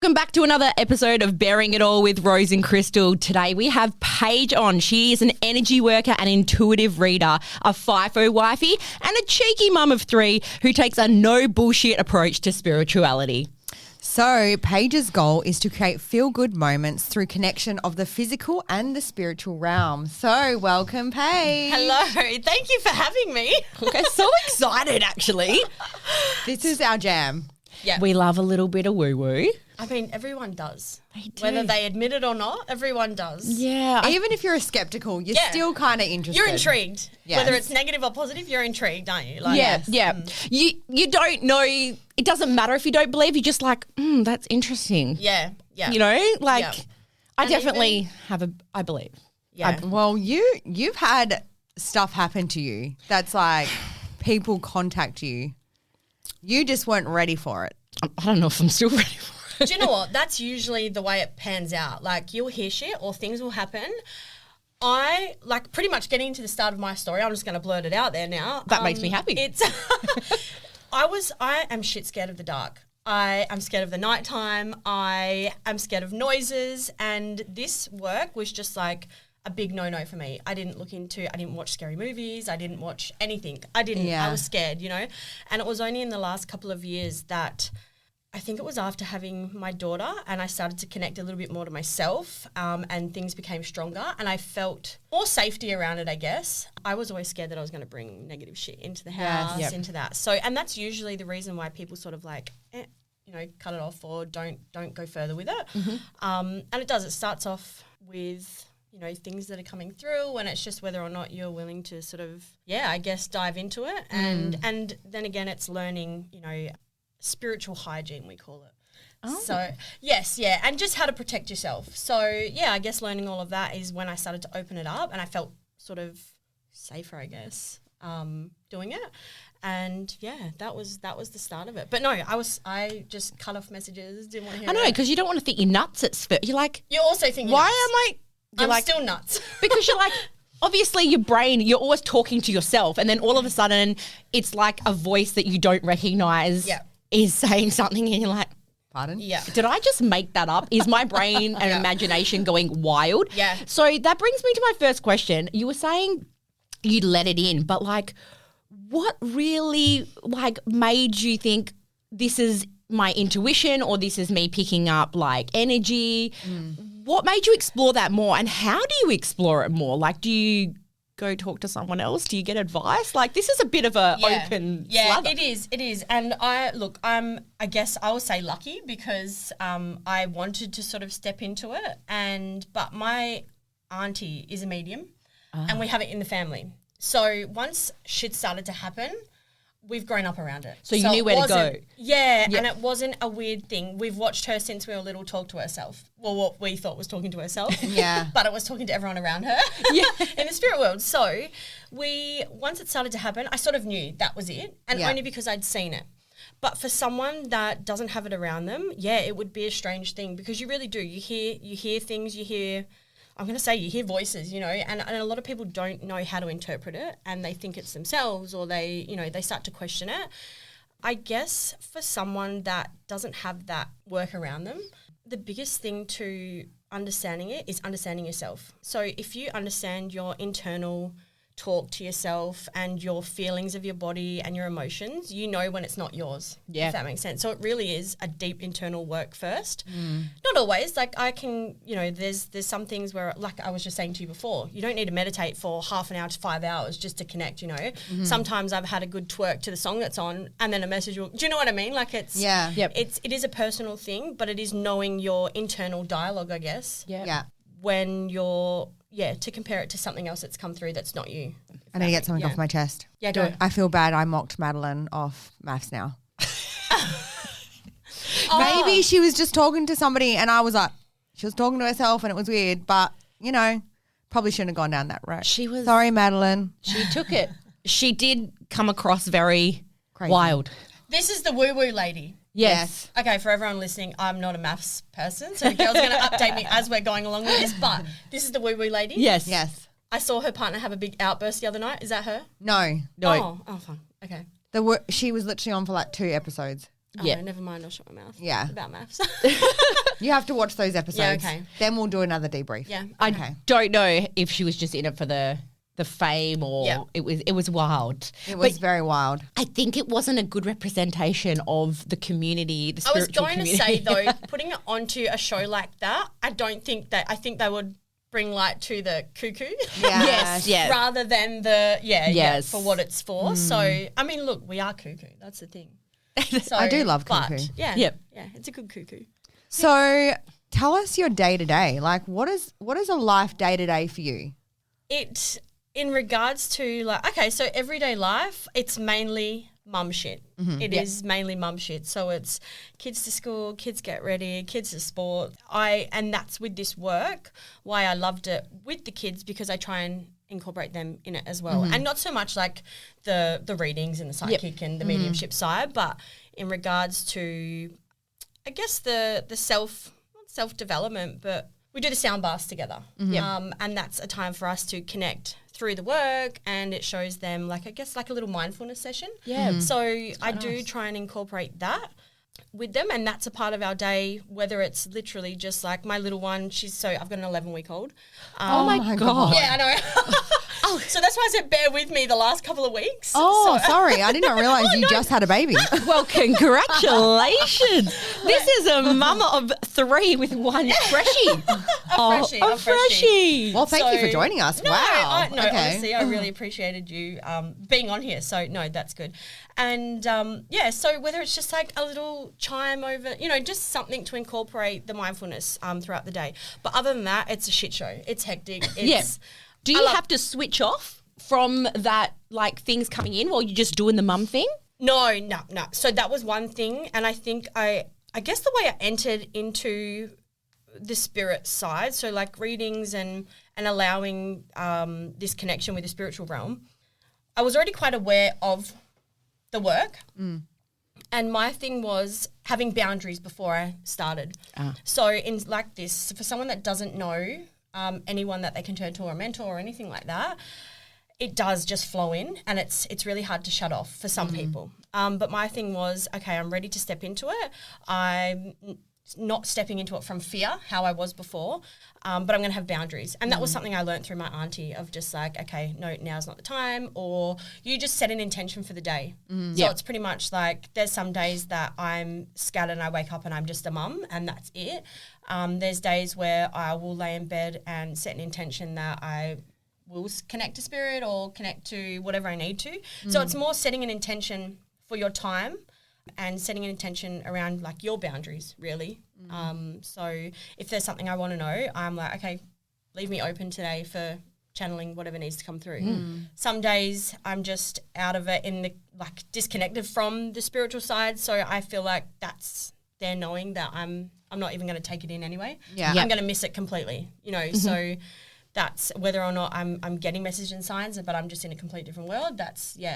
Welcome back to another episode of Bearing It All with Rose and Chrystal. Today we have Paige on. She is an energy worker and intuitive reader, a FIFO wifey, and a cheeky mum of three who takes a no bullshit approach to spirituality. So Paige's goal is to create feel-good moments through connection of the physical and the spiritual realm. So welcome, Paige. Hello. Thank you for having me. We're so excited, actually. This is our jam. Yeah. We love a little bit of woo-woo. I mean, everyone does. They do. Whether they admit it or not, everyone does. Yeah. Even if you're skeptical, you're Yeah. still kind of interested. You're intrigued. Yes. Whether it's negative or positive, you're intrigued, aren't you? Like, Yeah. You don't know. It doesn't matter if you don't believe. You're just like, that's interesting. Yeah. Yeah. You know, like Yeah. I And definitely I believe. Yeah. Well, you've had stuff happen to you that's like people contact you. You just weren't ready for it. I don't know if I'm still ready for it. Do you know what? That's usually the way it pans out. Like, you'll hear shit or things will happen. I, like, pretty much getting to the start of my story, I'm just going to blurt it out there now. That makes me happy. It's I am shit scared of the dark. I am scared of the nighttime. I am scared of noises. And this work was just like a big no-no for me. I didn't watch scary movies. I didn't watch anything. I was scared, you know. And it was only in the last couple of years that I think it was after having my daughter and I started to connect a little bit more to myself, and things became stronger and I felt more safety around it, I guess. I was always scared that I was going to bring negative shit into the house, into that. So, and that's usually the reason why people sort of like, cut it off or don't go further with it. Mm-hmm. And it starts off with, things that are coming through, and it's just whether or not you're willing to sort of, I guess, dive into it. And then again, it's learning, spiritual hygiene, we call it. Oh. So, yes, and just how to protect yourself. So, I guess learning all of that is when I started to open it up and I felt sort of safer, I guess, doing it. And, that was the start of it. But no, I just cut off messages, didn't want to hear I know, it. because you don't want to think you're nuts at first. You're like, You're also thinking, I'm still nuts. Because you're like, obviously your brain, you're always talking to yourself, and then all of a sudden it's like a voice that you don't recognize is saying something, and you're like, pardon? Yeah. Did I just make that up? Is my brain and imagination going wild? Yeah. So that brings me to my first question. You were saying you'd let it in, but like, what really like made you think this is my intuition or this is me picking up like energy? What made you explore that more, and how do you explore it more? Like, do you go talk to someone else? Do you get advice? Like, this is a bit of a open slather. It is. And I'm I guess I will say lucky because I wanted to sort of step into it, but my auntie is a medium and we have it in the family. So once shit started to happen, we've grown up around it. So you knew where to go. Yeah, and it wasn't a weird thing. We've watched her since we were little talk to herself. Well, what we thought was talking to herself. Yeah. But it was talking to everyone around her in the spirit world. So once it started to happen, I sort of knew that was it, and only because I'd seen it. But for someone that doesn't have it around them, it would be a strange thing because you really do. You hear things, you hear voices, and a lot of people don't know how to interpret it, and they think it's themselves, or they start to question it. I guess for someone that doesn't have that work around them, the biggest thing to understanding it is understanding yourself. So if you understand your internal talk to yourself and your feelings of your body and your emotions, you know when it's not yours, if that makes sense. So it really is a deep internal work first. Not always. Like I can, there's some things where, like I was just saying to you before, you don't need to meditate for half an hour to 5 hours just to connect, Sometimes I've had a good twerk to the song that's on and then a message will, do you know what I mean? Like it is a personal thing, but it is knowing your internal dialogue, I guess. Yeah. When you're, to compare it to something else that's come through that's not you. I need to get something off my chest. Yeah, go. I feel bad I mocked Madeline off maths now. Maybe she was just talking to somebody and I was like, she was talking to herself and it was weird, but, probably shouldn't have gone down that road. Sorry, Madeline. She took it. She did come across very crazy. Wild. This is the woo-woo lady. Yes. Okay, for everyone listening, I'm not a maths person, so the girl's going to update me as we're going along with this, but this is the woo-woo lady. Yes. I saw her partner have a big outburst the other night. Is that her? No. Oh, fine. Okay. She was literally on for like 2 episodes. Oh, Yeah. no, never mind. I'll shut my mouth. Yeah. About maths. You have to watch those episodes. okay. Then we'll do another debrief. Yeah. I don't know if she was just in it for the fame or Yeah. it was wild. It was very wild. I think it wasn't a good representation of the community, the I was spiritual going community. to say though, putting it onto a show like that, I think they would bring light to the cuckoo. Yes, yeah. Rather than the Yes. for what it's for. So I mean, look, we are cuckoo. That's the thing. So, I do love but, cuckoo. Yeah. Yep. Yeah, it's a good cuckoo. So tell us your day to day. Like, what is a life day to day for you? It in regards to like so everyday life, it's mainly mum shit. It is mainly mum shit. So it's kids to school, kids get ready, kids to sport. And that's with this work why I loved it with the kids, because I try and incorporate them in it as well. And not so much like the readings and the psychic and the mediumship side, but in regards to I guess the self development, but we do the sound baths together. And that's a time for us to connect through the work, and it shows them like a little mindfulness session. Yeah. So I do try and incorporate that with them, and that's a part of our day, whether it's literally just like my little one, I've got an 11-week-old. Oh my God. Yeah, I know. So that's why I said bear with me the last couple of weeks. Oh, sorry. I did not realize you just had a baby. Well, congratulations. This is a mama of 3 with one freshie. A freshie. Well, thank you for joining us. Wow. Honestly, I really appreciated you being on here. So, no, that's good. And, so whether it's just like a little chime over, just something to incorporate the mindfulness throughout the day. But other than that, it's a shit show. It's hectic. Do you have to switch off from that, like, things coming in while you're just doing the mum thing? No. So that was one thing. And I think I guess the way I entered into the spirit side, so like readings and allowing this connection with the spiritual realm, I was already quite aware of the work. And my thing was having boundaries before I started. So in like this, for someone that doesn't know anyone that they can turn to, or a mentor or anything like that, it does just flow in, and it's really hard to shut off for some people. But my thing was, okay, I'm ready to step into it. I'm not stepping into it from fear, how I was before, but I'm going to have boundaries. And that was something I learned through my auntie of just like, okay, no, now's not the time, or you just set an intention for the day. So it's pretty much like there's some days that I'm scattered and I wake up and I'm just a mum and that's it. There's days where I will lay in bed and set an intention that I will connect to spirit or connect to whatever I need to. So it's more setting an intention for your time and setting an intention around like your boundaries, really. So if there's something I want to know, I'm like, okay, leave me open today for channeling whatever needs to come through. Some days I'm just out of it, in the like disconnected from the spiritual side. So I feel like that's they're knowing that I'm not even going to take it in anyway. Yeah. I'm going to miss it completely, So that's whether or not I'm getting messages and signs, but I'm just in a completely different world.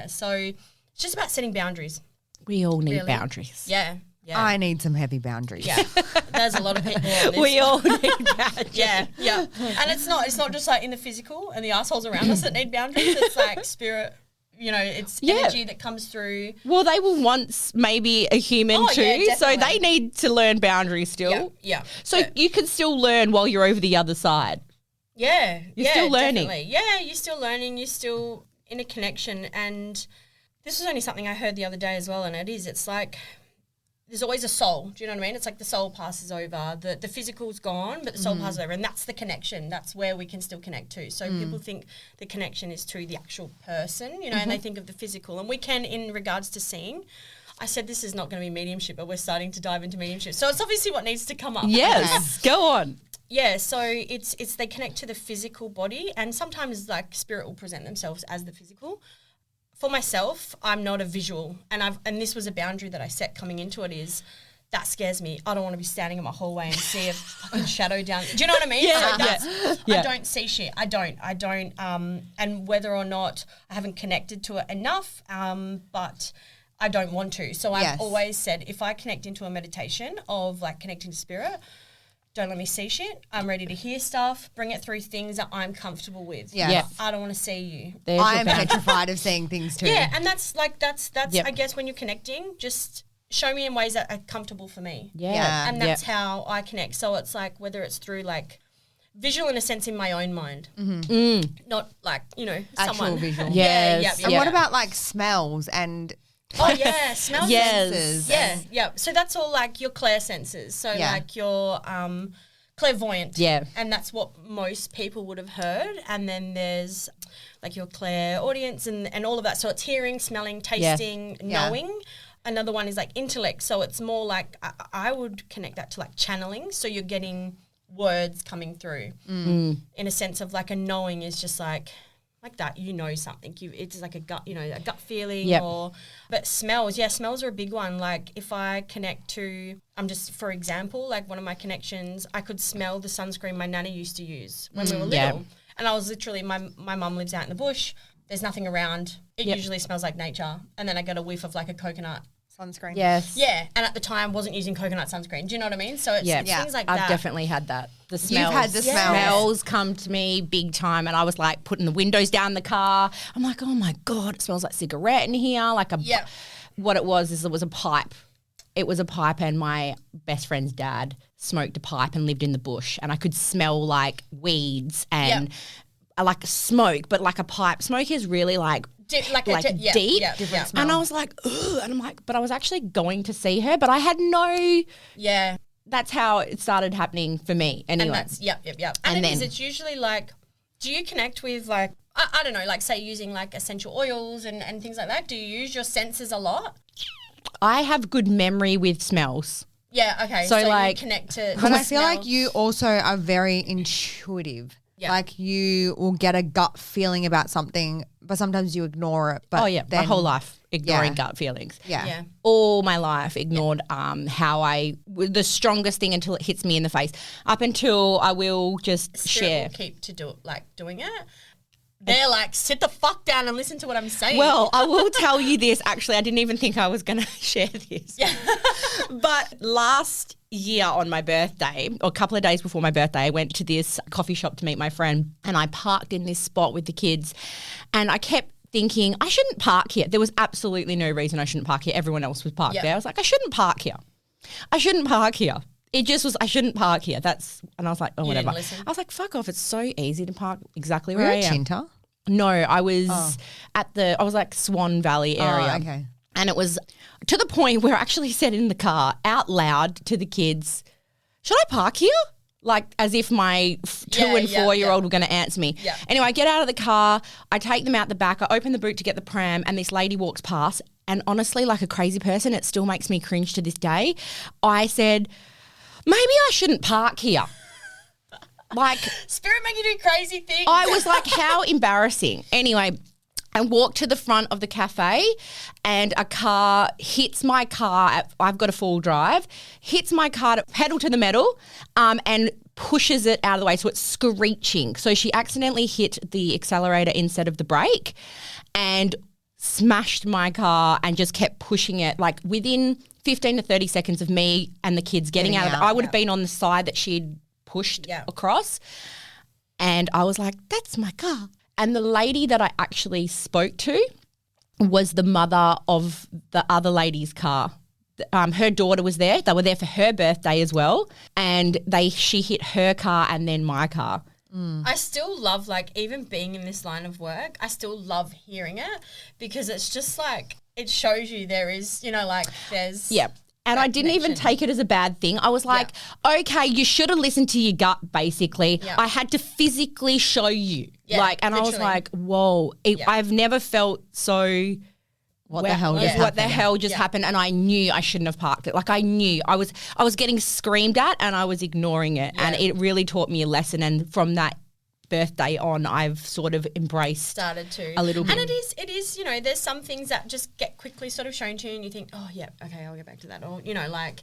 So it's just about setting boundaries. We all need boundaries. Yeah. I need some heavy boundaries. Yeah. There's a lot of people on this. We all need boundaries. Yeah. And it's not just like in the physical and the assholes around us that need boundaries. It's like spirit, it's energy that comes through. Well, they were once maybe a human too, so they need to learn boundaries still. Yeah. So you can still learn while you're over the other side. Yeah. You're still learning. Definitely. Yeah, you're still learning. You're still in a connection. And this was only something I heard the other day as well, and it's like there's always a soul. Do you know what I mean? It's like the soul passes over. The physical's gone, but the soul passes over, and that's the connection. That's where we can still connect to. So people think the connection is to the actual person, and they think of the physical. And we can, in regards to seeing, I said this is not going to be mediumship, but we're starting to dive into mediumship. So it's obviously what needs to come up. Yes, go on. Yeah, so it's they connect to the physical body, and sometimes like spirit will present themselves as the physical. For myself, I'm not a visual, and this was a boundary that I set coming into it, is that scares me. I don't want to be standing in my hallway and see a fucking shadow down. Do you know what I mean? I don't see shit. I don't. And whether or not I haven't connected to it enough, but I don't want to. So I've always said, if I connect into a meditation of like connecting to spirit, don't let me see shit. I'm ready to hear stuff. Bring it through things that I'm comfortable with. Yeah. I don't want to see you. I'm petrified of seeing things too. Yeah, and that's I guess when you're connecting, just show me in ways that are comfortable for me. Yeah. And that's how I connect. So it's like whether it's through like visual in a sense in my own mind, not like, you know, Actual someone. visual. Yes. And what about like smells and Oh yeah, smell senses? Yeah. So that's all like your clair senses. So like your clairvoyant. Yeah. And that's what most people would have heard. And then there's like your clair audience and all of that. So it's hearing, smelling, tasting, knowing. Another one is like intellect. So it's more like I would connect that to like channeling. So you're getting words coming through in a sense of like a knowing is just like that, you know, something it's like a gut, you know, a gut feeling. But smells are a big one. Like if I connect to just for example, like one of my connections, I could smell the sunscreen my nana used to use when we were little, and I was literally my mum lives out in the bush, there's nothing around, it usually smells like nature, and then I get a whiff of like a coconut sunscreen. Yes. Yeah, and at the time wasn't using coconut sunscreen. Do you know what I mean? So it's things like that. I've definitely had that. The smells. You've had the smells come to me big time, and I was like putting the windows down in the car. I'm like, oh my God, it smells like cigarette in here. Like what it was is it was a pipe. It was a pipe, and my best friend's dad smoked a pipe and lived in the bush, and I could smell like weeds and like smoke, but like a pipe. Smoke is really like deep. Different smell. And I was like, ugh. And I'm like, but I was actually going to see her, but I had no. Yeah. That's how it started happening for me. Anyway. And that's, And it's usually like, do you connect with like, I don't know, like say using like essential oils and things like that? Do you use your senses a lot? I have good memory with smells. Yeah, okay. So like, you connect to But I feel like you also are very intuitive. Yeah. Like you will get a gut feeling about something, but sometimes you ignore it. But my whole life ignoring gut feelings. Yeah. All my life ignored the strongest thing until it hits me in the face. Up until I will just share. Will keep doing it. They're like, sit the fuck down and listen to what I'm saying. Well, I will tell you this. Actually, I didn't even think I was going to share this. Yeah. But last year on my birthday, or a couple of days before my birthday, I went to this coffee shop to meet my friend, and I parked in this spot with the kids, and I kept thinking, I shouldn't park here. There was absolutely no reason I shouldn't park here. Everyone else was parked there. I was like, I shouldn't park here. It just was, I shouldn't park here. And I was like, oh, whatever. I was like, fuck off. It's so easy to park exactly where I am. Chinta? No, I was I was like Swan Valley area. Oh, okay. And it was to the point where I actually said in the car out loud to the kids, should I park here? Like as if my 2 and 4 year old were going to answer me. Yeah. Anyway, I get out of the car, I take them out the back, I open the boot to get the pram, and this lady walks past. And honestly, like a crazy person, it still makes me cringe to this day. I said, maybe I shouldn't park here. Like, spirit make you do crazy things. I was like, how embarrassing. Anyway, I walked to the front of the cafe, and a car hits my car. I've got a full drive, hits my car, pedal to the metal, and pushes it out of the way. So it's screeching. So she accidentally hit the accelerator instead of the brake and smashed my car and just kept pushing it. Like within 15 to 30 seconds of me and the kids getting out of it, I would have been on the side that she'd pushed across. And I was like, that's my car. And the lady that I actually spoke to was the mother of the other lady's car. Her daughter was there. They were there for her birthday as well. And she hit her car and then my car. I still love, like, even being in this line of work, I still love hearing it because it's just like, it shows you there is, you know, like there's... Yeah. And I didn't even take it as a bad thing. I was like, okay, you should have listened to your gut, basically. Yeah. I had to physically show you. Yeah, literally. I was like, whoa, I've never felt so... What the hell just happened? And I knew I shouldn't have parked it. Like I knew I was getting screamed at and I was ignoring it. Yeah. And it really taught me a lesson. And from that birthday on, I've sort of started to a little bit. And it is, you know, there's some things that just get quickly sort of shown to you and you think, oh yeah, okay, I'll get back to that. Or, you know, like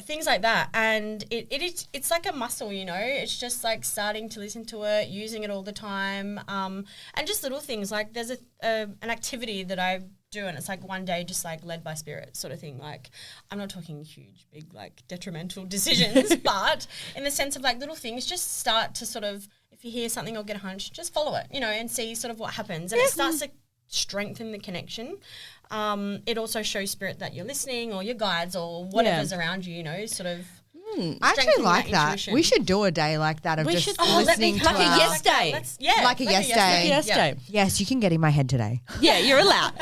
things like that. And it's like a muscle, you know, it's just like starting to listen to it, using it all the time. And just little things like there's an activity that I do and it's like one day just like led by spirit sort of thing. Like I'm not talking huge, big, like detrimental decisions, but in the sense of like little things, just start to sort of, if you hear something or get a hunch, just follow it, you know, and see sort of what happens. And it starts to strengthen the connection. It also shows spirit that you're listening, or your guides, or whatever's around you, you know, sort of. I actually like that. Intuition. We should do a day like that of We just should- listening to like a our- yes day. Like a yes day. Yes day. Yes, you can get in my head today. Yeah, you're allowed.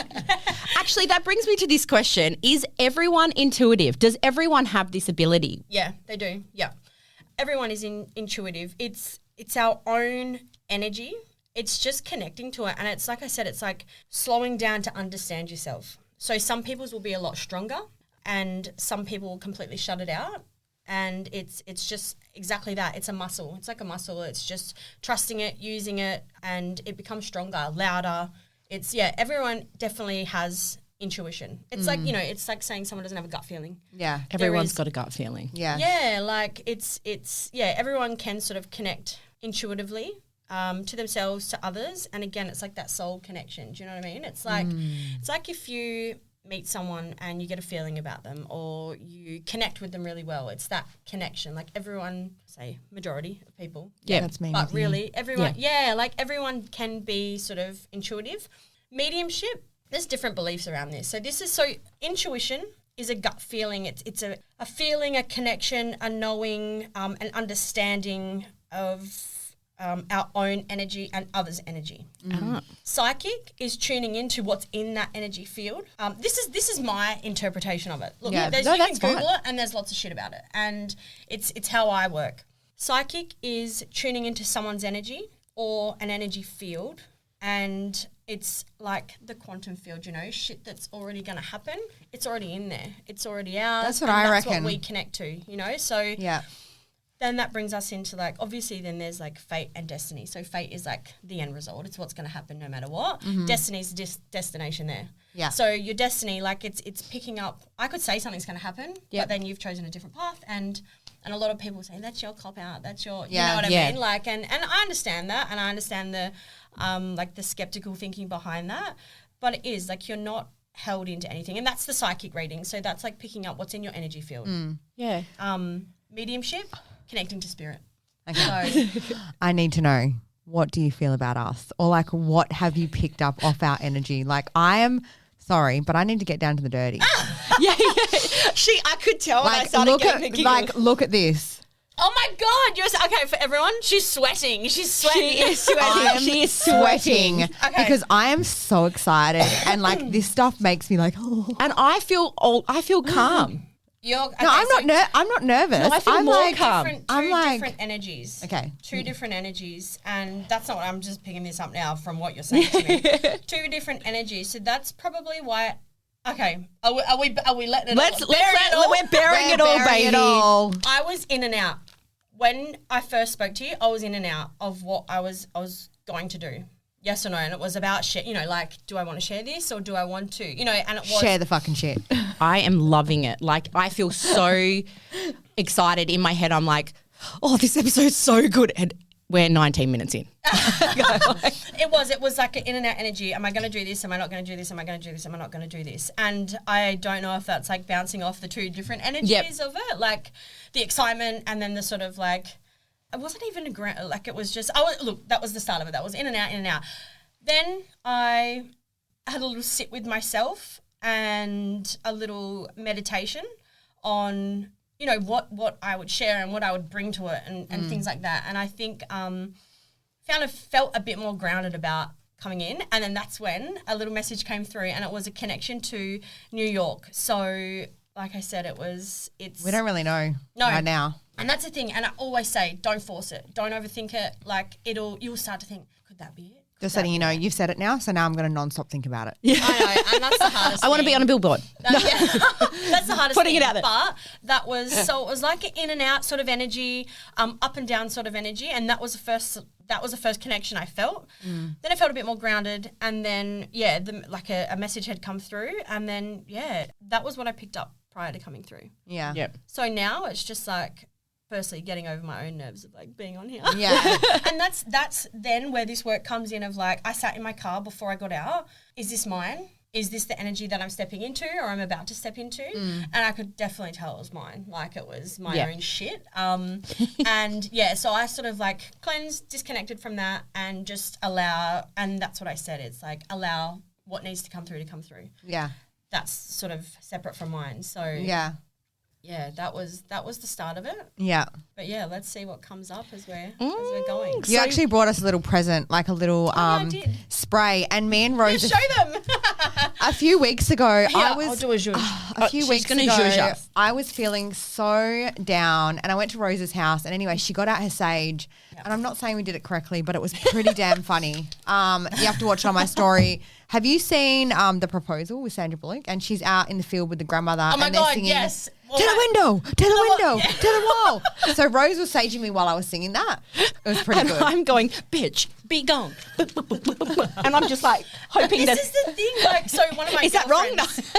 Actually, that brings me to this question. Is everyone intuitive? Does everyone have this ability? Yeah, they do. Yeah. Everyone is intuitive. It's our own energy. It's just connecting to it. And it's like I said, it's like slowing down to understand yourself. So some people's will be a lot stronger and some people will completely shut it out. And it's just exactly that. It's a muscle. It's like a muscle. It's just trusting it, using it, and it becomes stronger, louder. Everyone definitely has intuition. It's like, you know, it's like saying someone doesn't have a gut feeling. Yeah. Everyone's got a gut feeling. Yeah. Yeah, like everyone can sort of connect intuitively to themselves, to others. And again, it's like that soul connection. Do you know what I mean? It's like if you meet someone and you get a feeling about them or you connect with them really well. It's that connection. Like everyone, say majority of people. Yeah, that's me. But really everyone, like everyone can be sort of intuitive. Mediumship, there's different beliefs around this. So intuition is a gut feeling. It's a feeling, a connection, a knowing, an understanding of our own energy and others' energy. Psychic is tuning into what's in that energy field. This is my interpretation of it. Look, you can Google it, and there's lots of shit about it, and it's how I work. Psychic is tuning into someone's energy or an energy field, and it's like the quantum field, you know, shit that's already going to happen. It's already in there. It's already ours. That's what I reckon. That's what we connect to, you know. So Yeah. then that brings us into like, obviously then there's like fate and destiny. So fate is like the end result. It's what's going to happen no matter what. Destiny is the destination there. Yeah. So your destiny, like it's picking up, I could say something's going to happen, but then you've chosen a different path. And a lot of people say, that's your cop out. That's your, you know what I mean? Like, and I understand that. And I understand the, like the skeptical thinking behind that. But it is like, you're not held into anything. And that's the psychic reading. So that's like picking up what's in your energy field. Yeah. Mediumship, connecting to spirit. Okay. So, I need to know, what do you feel about us? Or like, what have you picked up off our energy? Like, I am sorry, but I need to get down to the dirty. yeah. I could tell when I started getting the giggles. look at this. oh my God, okay, for everyone, she's sweating. She's sweating. She is sweating. She is sweating Okay. because I am so excited, and like this stuff makes me like, oh. And I feel calm. No, I'm not nervous. No, I feel I'm more like, calm. Different energies. Okay. Two different energies, and that's not what I'm just picking this up now from what you're saying to me. Two different energies. So that's probably why. Okay, are we letting it? We're burying it all, baby. I was in and out when I first spoke to you. I was in and out of what I was going to do. Yes or no? And it was about shit, you know, like, do I want to share this or do I want to, you know, and it was. Share the fucking shit. I am loving it. Like, I feel so excited in my head. I'm like, oh, this episode's so good. And we're 19 minutes in. It was like an in and out energy. Am I going to do this? Am I not going to do this? Am I going to do this? Am I not going to do this? And I don't know if that's like bouncing off the two different energies of it, like the excitement and then the sort of like, it wasn't even like it was just, look, that was the start of it. That was in and out, in and out. Then I had a little sit with myself and a little meditation on, you know, what I would share and what I would bring to it and things like that. And I think felt a bit more grounded about coming in. And then that's when a little message came through and it was a connection to New York. So like I said, we don't really know right now. And that's the thing. And I always say, don't force it. Don't overthink it. Like you'll start to think, could that be it? Just letting you know, you've said it now, so now I'm going to non-stop think about it. Yeah. I know, and that's the hardest I want to be on a billboard. That's the hardest Putting thing. it out there. But that was, so it was like an in and out sort of energy, up and down sort of energy, and that was the first connection I felt. Then I felt a bit more grounded, and then, a message had come through, and then, that was what I picked up prior to coming through. Yeah. Yep. So now it's just like, firstly, getting over my own nerves of like being on here. Yeah. And that's then where this work comes in of like, I sat in my car before I got out. Is this mine? Is this the energy that I'm stepping into or I'm about to step into? And I could definitely tell it was mine. Like it was my own shit. So I sort of like cleansed, disconnected from that and just allow, and that's what I said. It's like allow what needs to come through. Yeah. That's sort of separate from mine. So Yeah. yeah, that was the start of it. Yeah. But yeah, let's see what comes up as we're going. You actually brought us a little present, like a little I did. spray. And me and Rose, Show them. a few weeks ago, I I'll was do a zhuzh. She's weeks gonna ago, zhuzh us. I was feeling so down, and I went to Rose's house. And anyway, she got out her sage, and I'm not saying we did it correctly, but it was pretty damn funny. You have to watch it on my story. Have you seen The Proposal with Sandra Bullock? And she's out in the field with the grandmother. Oh my and they're God, singing, yes. To the window, to the window, to the wall. So Rose was saging me while I was singing that. It was pretty And good. I'm going, bitch, be gone. And I'm just like hoping This is the thing, like, so one of my Is that wrong? girlfriends-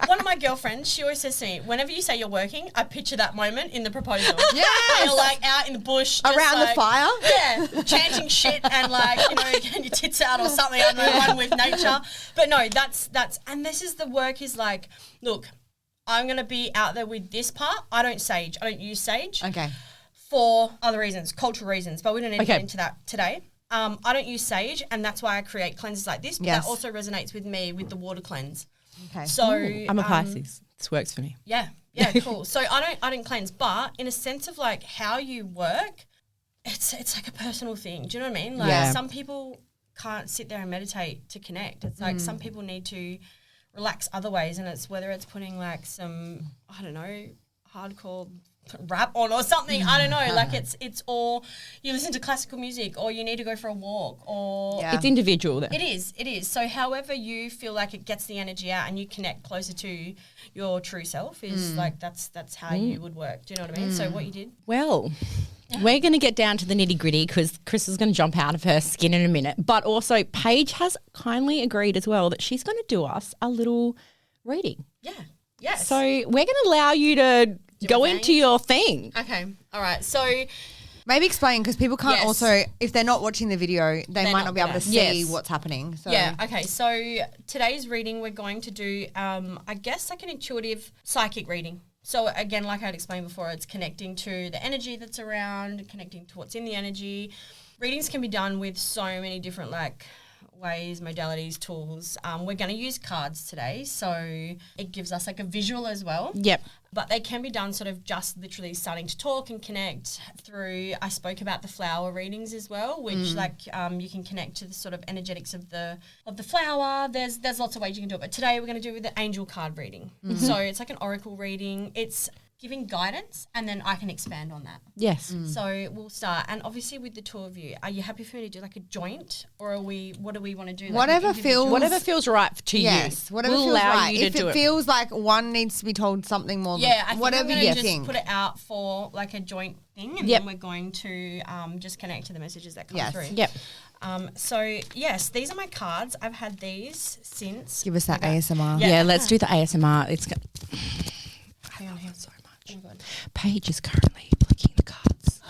one of my girlfriends, she always says to me, whenever you say you're working, I picture that moment in The Proposal. Yes! You're like out in the bush. just Around the like- fire? Yeah, chanting shit and like, you know, getting your tits out or something. I don't know, one with nature. But no, that's, and this is the work is like, look, I'm going to be out there with this part. I don't use sage. Okay. For other reasons, cultural reasons, but we don't need to Okay. get into that today. I don't use sage, and that's why I create cleanses like this, but Yes. that also resonates with me with the water cleanse. Okay. So I'm a Pisces. This works for me. Yeah, cool. So I don't cleanse, but in a sense of like how you work, it's like a personal thing. Do you know what I mean? Like Yeah. some people can't sit there and meditate to connect. It's like some people need to relax other ways, and it's whether it's putting like some, I don't know, hardcore rap on or something. I don't know. Like it's or you listen to classical music, or you need to go for a walk, or Yeah. It's individual then. it is. So however you feel like it gets the energy out and you connect closer to your true self is like that's how you would work. Do you know what I mean? So what you did? Well, we're going to get down to the nitty gritty because Crystal's going to jump out of her skin in a minute. But also, Paige has kindly agreed as well that she's going to do us a little reading. Yeah. Yes. So we're going to allow you to go a thing? into your thing. Okay. All right. So Maybe explain, because people can't Yes. also, if they're not watching the video, they might not be able to gonna- see Yes. what's happening. So yeah. Okay. So today's reading, we're going to do, I guess, like an intuitive psychic reading. So again, like I had explained before, it's connecting to the energy that's around, connecting to what's in the energy. Readings can be done with so many different like ways, modalities, tools. We're going to use cards today, so it gives us like a visual as well. Yep. But they can be done sort of just literally starting to talk and connect through. I spoke about the flower readings as well, which like you can connect to the sort of energetics of the flower. There's lots of ways you can do it, but today we're going to do it with the angel card reading. So it's like an oracle reading. It's giving guidance, and then I can expand on that. Yes. So we'll start, and obviously with the two of you, are you happy for me to do like a joint, or what do we want to do? Like Whatever an individual? feels- Whatever feels right to yes, you. whatever we'll feels allow right. you to If do it feels like one needs to be told something more Yeah, I than think whatever I'm you gonna just think. put it out for like a joint thing, and Yep. then we're going to just connect to the messages that come Yes. through. Yep. So yes, these are my cards. I've had these since. Give us that Okay. ASMR. Yeah. let's do the ASMR. It's Hang on, so much. Oh my God. Paige is currently flicking the cards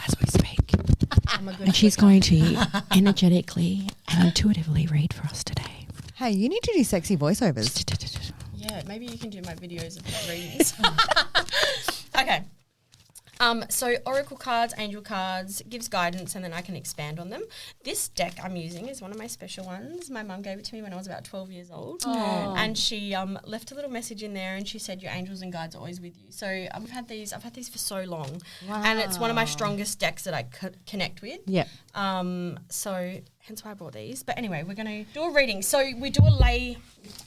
as we speak. I'm a good And she's going to energetically and intuitively read for us today. Hey, you need to do sexy voiceovers. Yeah, maybe you can do my videos of readings. Okay. So oracle cards, angel cards, gives guidance, and then I can expand on them. This deck I'm using is one of my special ones. My mum gave it to me when I was about 12 years old, and she left a little message in there, and she said, "Your angels and guides are always with you." So I've had these for so long, and it's one of my strongest decks that I connect with. Yep. So hence why I brought these. But anyway, we're going to do a reading. So we do a lay,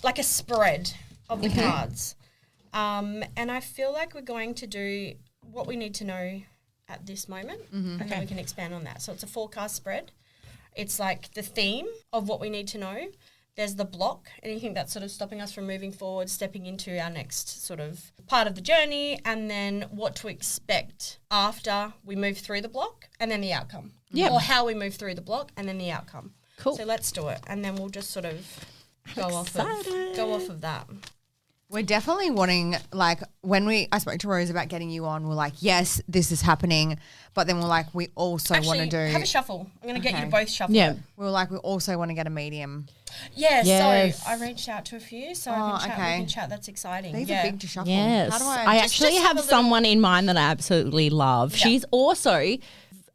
like a spread of the cards. And I feel like we're going to do what we need to know at this moment, and then we can expand on that. So it's a forecast spread. It's like the theme of what we need to know. There's the block, anything that's sort of stopping us from moving forward, stepping into our next sort of part of the journey, and then what to expect after we move through the block, and then the outcome. Yep. Or how we move through the block, and then the outcome. Cool. So let's do it, and then we'll just sort of go off of that. We're definitely wanting, like, when I spoke to Rose about getting you on, we're like, yes, this is happening. But then we're like, we also want to Actually, do, have a shuffle. I'm going to get you to Okay. both shuffle. Yeah. we were like, we also want to get a medium. Yeah, Yes. so I reached out to a few, so Oh, I can chat. okay. We can chat. That's exciting. These yeah. are big to shuffle. Yes. How do I I? actually just have have a little- someone in mind that I absolutely love. Yeah. She's also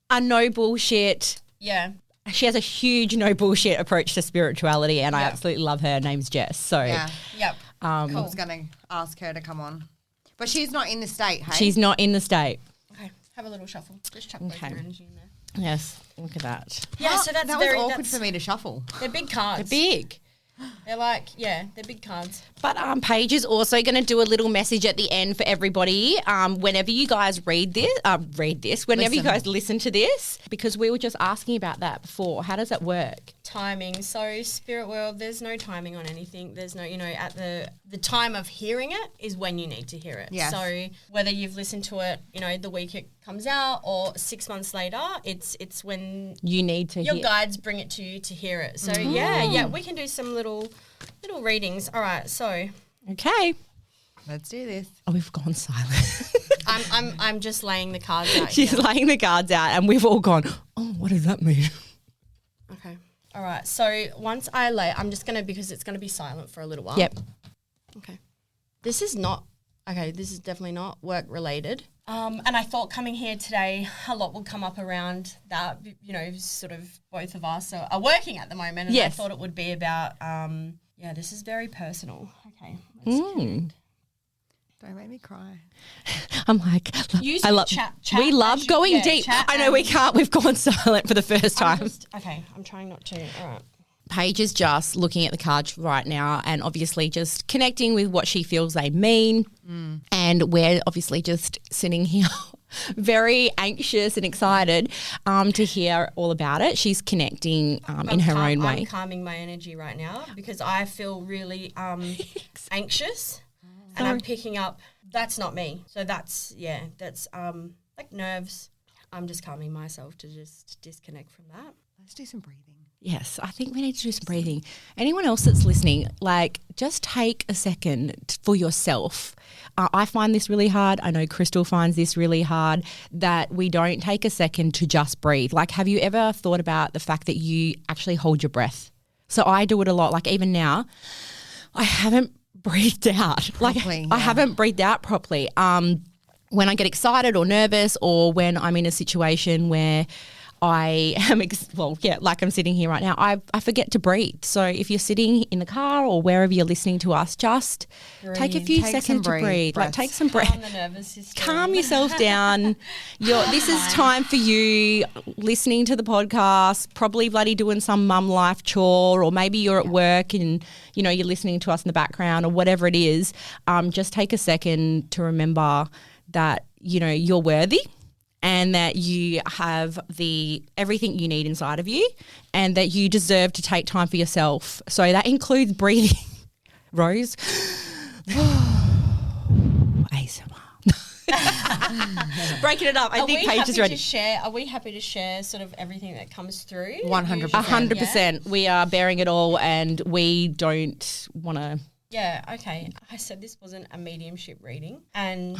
a no bullshit Yeah. she has a huge no bullshit approach to spirituality, and I absolutely love her. Her name's Jess. So Yeah. Yep. Cool. I was going to ask her to come on. But she's not in the state, hey? she's not in the state. Okay. Have a little shuffle. Just chuck both your energy in there. Yes, look at that. Yeah, so that's that very was awkward for me to shuffle. They're big cards. They're big. They're like, they're big cards. But Paige is also going to do a little message at the end for everybody. Whenever you guys whenever you guys listen to this, because we were just asking about that before. How does that work? Timing. So spirit world, there's no timing on anything. There's no, at the time of hearing it is when you need to hear it. Yes. So whether you've listened to it, the week it comes out or 6 months later, it's when You need to your hear. guides bring it to you to hear it. So yeah, we can do some little readings. All right, so Okay. Let's do this. Oh, we've gone silent. I'm just laying the cards out. She's here. laying the cards out and we've all gone, oh, what does that mean? Okay. All right. So once I lay, I'm just going to, because it's going to be silent for a little while. Yep. Okay. This is definitely not work related. And I thought coming here today, a lot would come up around that, sort of both of us are working at the moment. And Yes. I thought it would be about, this is very personal. Okay. Let's connect. Don't make me cry. I'm like, Use I love. chat We love as going you- deep. chat I know we and- can't. We've gone silent for the first time. I'm trying not to. All right. Paige is just looking at the cards right now and obviously just connecting with what she feels they mean. And we're obviously just sitting here very anxious and excited to hear all about it. She's connecting in her own way. I'm calming my energy right now because I feel really anxious and I'm picking up, that's not me. So that's like nerves. I'm just calming myself to just disconnect from that. Let's do some breathing. Yes, I think we need to do some breathing. Anyone else that's listening, just take a second for yourself. I find this really hard. I know Chrystal finds this really hard, that we don't take a second to just breathe. Have you ever thought about the fact that you actually hold your breath? So I do it a lot. Even now, I haven't breathed out. Properly, I haven't breathed out properly. When I get excited or nervous, or when I'm in a situation where I am, I'm sitting here right now, I forget to breathe. So if you're sitting in the car or wherever you're listening to us, just take a few seconds to breathe. Take some breath. Calm the nervous system. Calm yourself down. This is time for you listening to the podcast, probably bloody doing some mum life chore, or maybe you're at work and, you're listening to us in the background or whatever it is. Just take a second to remember that, you're worthy. And that you have everything you need inside of you, and that you deserve to take time for yourself. So that includes breathing. Rose. ASMR. Breaking it up. I think Paige is ready. Are we happy to share sort of everything that comes through? 100%. 100%. We are bearing it all, and we don't want to. Yeah, okay. I said this wasn't a mediumship reading, and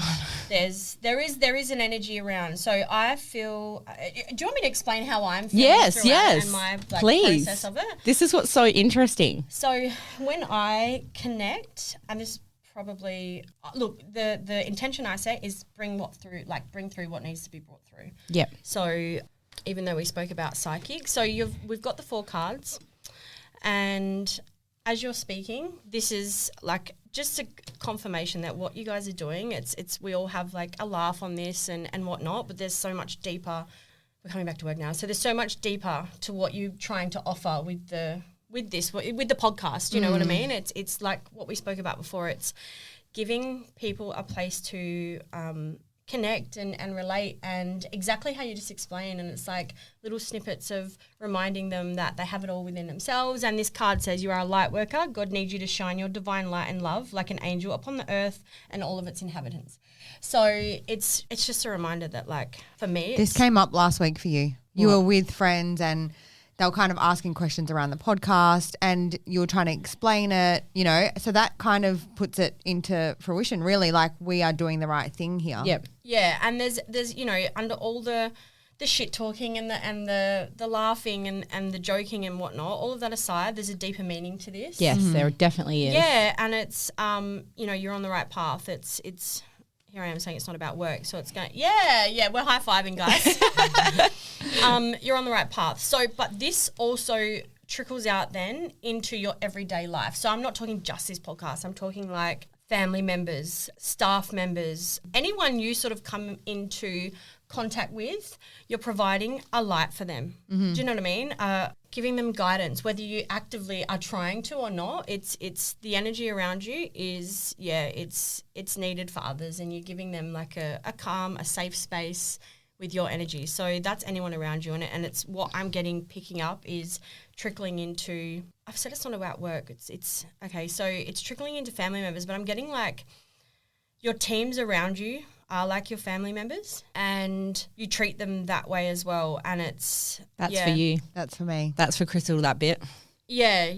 there is an energy around. So I feel. Do you want me to explain how I'm feeling? Yes. And my Please. process of it. This is what's so interesting. So when I connect, and this probably look, the intention I set is bring through what needs to be brought through. Yep. So even though we spoke about psychic, so we've got the 4 cards, and as you're speaking, this is just a confirmation that what you guys are doing, it's we all have a laugh on this and whatnot, but there's so much deeper. We're coming back to work now, so there's so much deeper to what you're trying to offer with the podcast. You know what I mean? It's like what we spoke about before. It's giving people a place to connect and relate, and exactly how you just explained, and it's like little snippets of reminding them that they have it all within themselves. And this card says, you are a light worker. God needs you to shine your divine light and love like an angel upon the earth and all of its inhabitants. So it's just a reminder that for me, This came up last week for you. You were with friends and they were kind of asking questions around the podcast, and you were trying to explain it, so that kind of puts it into fruition, really, we are doing the right thing here. Yep. Yeah, and there's under all the shit talking and the laughing and the joking and whatnot, all of that aside, there's a deeper meaning to this. Yes, there definitely is. Yeah, and it's you're on the right path. It's here I am saying it's not about work. So it's going, yeah, we're high-fiving, guys. You're on the right path. So, but this also trickles out then into your everyday life. So I'm not talking just this podcast. I'm talking like family members, staff members, anyone you sort of come into contact with, you're providing a light for them. Do you know what I mean? Giving them guidance, whether you actively are trying to or not. It's the energy around you is, it's needed for others, and you're giving them like a calm, a safe space with your energy. So that's anyone around you, and it's what I'm picking up is trickling into, I've said it's not about work. It's okay. So it's trickling into family members, but I'm getting like your teams around you are like your family members, and you treat them that way as well. And that's for you. That's for me. That's for Chrystal, that bit. Yeah.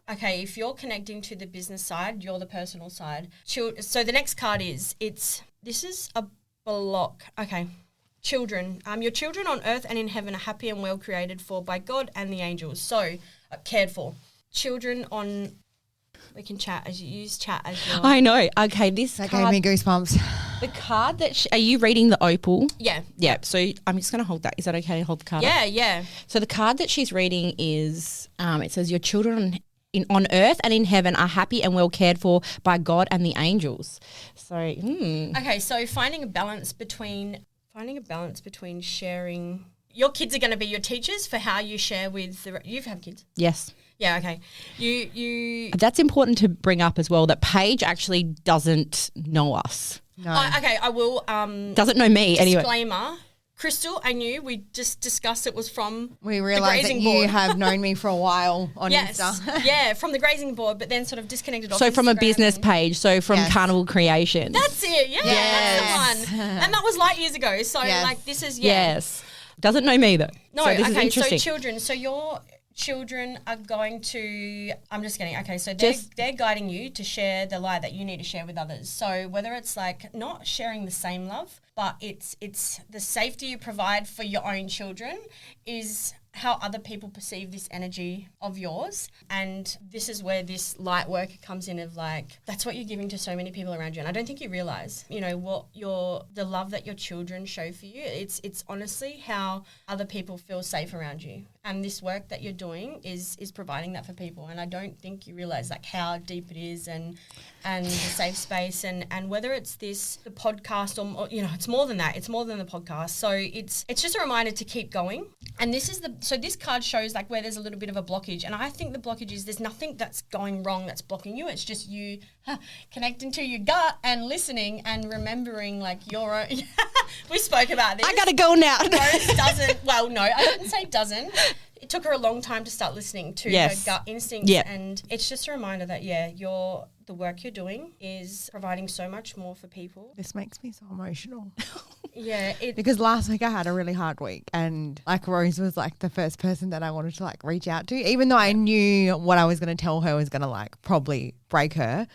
Okay, if you're connecting to the business side, you're the personal side. So the next card is, this is a block. Okay. Children. Your children on earth and in heaven are happy and well created for by God and the angels. So cared for. Children on, we can chat as you use chat as your. I know. Okay, this That card. gave me goosebumps. The card that are you reading the opal? Yeah. Yeah. So I'm just going to hold that. Is that okay to hold the card? Yeah. So the card that she's reading is, it says your children on earth and in heaven are happy and well cared for by God and the angels. So. Okay, so finding a balance between sharing. Your kids are going to be your teachers for how you share with you've had kids. Yes. Yeah, okay. You That's important to bring up as well, that Paige actually doesn't know us. No. okay, I will Doesn't know me anyway. disclaimer. Chrystal, I knew, we just discussed it was from We the realised that grazing you board. have known me for a while on Yes, Insta. yeah, from the grazing board, but then sort of disconnected off So from a Instagram business and- page, so from Yes. Carnival Creations. That's it, yeah, that's the one. And that was light years ago, so Yes. like this is, Yes. Doesn't know me though. No, so this is okay, so interesting. children, so your children are going to, I'm just getting, okay, so they're guiding you to share the light that you need to share with others. So whether it's like not sharing the same love, but it's the safety you provide for your own children is how other people perceive this energy of yours. And this is where this light work comes in of like, that's what you're giving to so many people around you. And I don't think you realize, what the love that your children show for you. It's honestly how other people feel safe around you. And this work that you're doing is providing that for people. And I don't think you realize like how deep it is and the safe space and whether it's the podcast or it's more than that. It's more than the podcast. So it's just a reminder to keep going. And this card shows like where there's a little bit of a blockage. And I think the blockage is there's nothing that's going wrong that's blocking you. It's just you connecting to your gut and listening and remembering like your own. We spoke about this. I gotta go now. Rose doesn't. Well, no, I didn't say doesn't. It took her a long time to start listening to her gut instincts, and it's just a reminder that the work you're doing is providing so much more for people. This makes me so emotional. Yeah, Because last week I had a really hard week, and like Rose was like the first person that I wanted to like reach out to, even though I knew what I was going to tell her was going to like probably break her.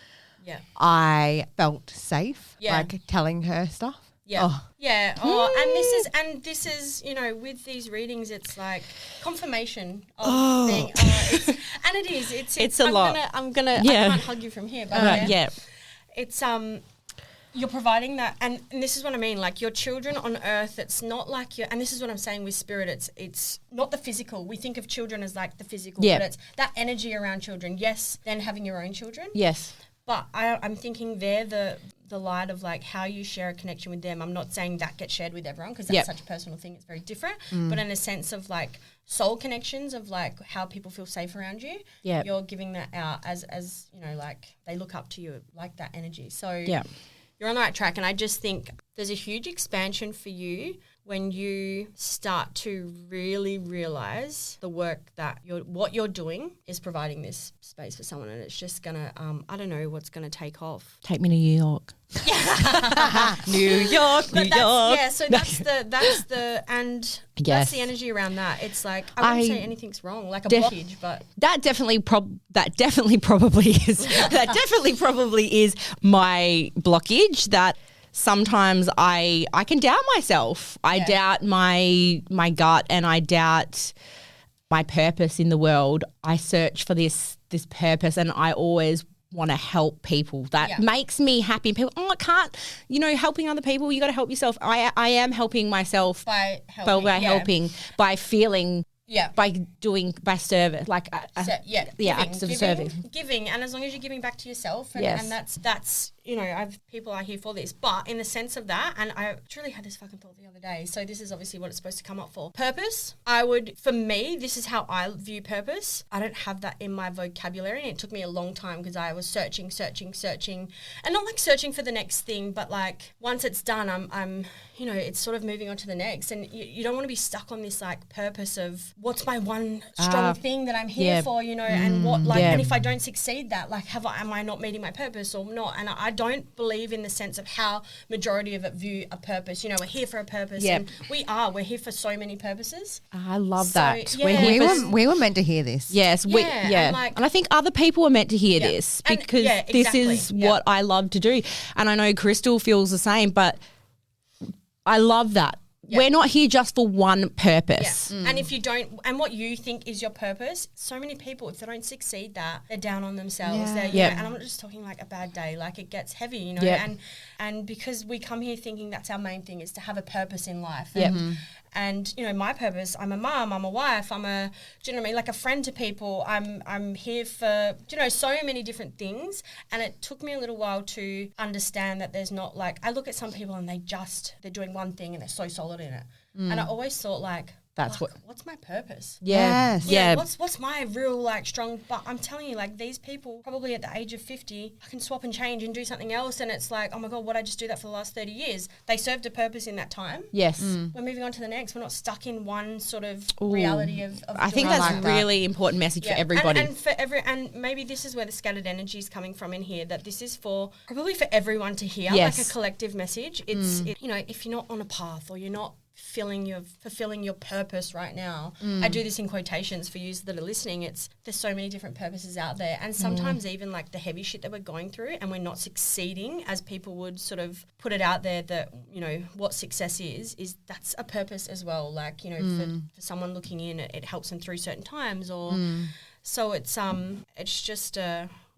Yeah, I felt safe like telling her stuff. Yeah. Oh. Yeah. And this is, with these readings, it's like confirmation of being, and it is, It's a lot. I can't hug you from here, but it's, you're providing that. And this is what I mean, like your children on earth, it's not like and this is what I'm saying with spirit, it's not the physical. We think of children as like the physical, but it's that energy around children. Yes. Then having your own children. Yes. But I'm thinking they're the light of like how you share a connection with them. I'm not saying that gets shared with everyone because that's such a personal thing. It's very different. But in a sense of like soul connections of like how people feel safe around you, you're giving that out as like they look up to you like that energy. So you're on the right track. And I just think there's a huge expansion for you when you start to really realize the work that what you're doing is providing this space for someone, and it's just gonna I don't know what's gonna take off. Take me to New York. New York. Yeah, so that's the that's the energy around that. It's like I wouldn't say anything's wrong, like a blockage, but that definitely probably is my blockage. That sometimes I can doubt myself. I doubt my gut, and I doubt my purpose in the world. I search for this purpose, and I always want to help people. That makes me happy. People, I can't, helping other people, you got to help yourself. I am helping myself by helping, by feeling. Yeah. By service, like acts of service. Giving, and as long as you're giving back to yourself, and that's people are here for this. But in the sense of that, and I truly had this fucking thought the other day, so this is obviously what it's supposed to come up for. Purpose, for me, this is how I view purpose. I don't have that in my vocabulary, and it took me a long time because I was searching, and not like searching for the next thing, but like once it's done, I'm it's sort of moving on to the next, and you don't want to be stuck on this like purpose of what's my one strong thing that I'm here for, and what and if I don't succeed that, like am I not meeting my purpose or not? And I don't believe in the sense of how majority of it view a purpose. We're here for a purpose, and we're here for so many purposes. I love that. Yeah. We were meant to hear this. Yes, and I think other people are meant to hear this because this is what I love to do, and I know Chrystal feels the same, but I love that. Yep. We're not here just for one purpose. Yeah. And if you don't, and what you think is your purpose, so many people, if they don't succeed that, they're down on themselves. And I'm not just talking like a bad day, like it gets heavy, and because we come here thinking that's our main thing is to have a purpose in life. And my purpose, I'm a mum, I'm a wife, I'm a, do you know what I mean, like a friend to people. I'm here for, so many different things. And it took me a little while to understand that there's not like, I look at some people and they're doing one thing and they're so solid in it. And I always thought like, what's my purpose? Yes. What's my real like strong? But I'm telling you, like these people probably at the age of 50, I can swap and change and do something else, and it's like, oh my god, what I just do that for the last 30 years? They served a purpose in that time. Yes. We're moving on to the next. We're not stuck in one sort of reality of I think that's a really important message for everybody. And maybe this is where the scattered energy is coming from in here. That this is probably for everyone to hear, yes. like a collective message. It's if you're not on a path or you're not fulfilling your purpose right now. I do this in quotations for you that are listening. There's so many different purposes out there, and sometimes even like the heavy shit that we're going through and we're not succeeding as people would sort of put it out there that what success is that's a purpose as well, like for someone looking in, it helps them through certain times or so it's just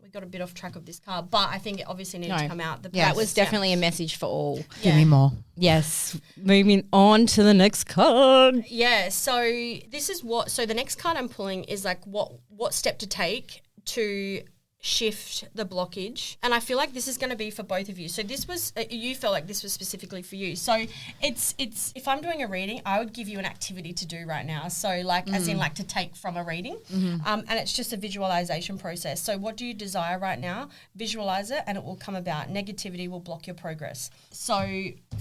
we got a bit off track of this card, but I think it obviously needed to come out. That was definitely a message for all. Give me more. Yes. Moving on to the next card. Yeah. So this is so the next card I'm pulling is like what step to take to shift the blockage, and I feel like this is going to be for both of you. So this was you felt like this was specifically for you. So it's if I'm doing a reading, I would give you an activity to do right now. So like as in like to take from a reading, and it's just a visualization process. So what do you desire right now? Visualize it, and it will come about. Negativity will block your progress. So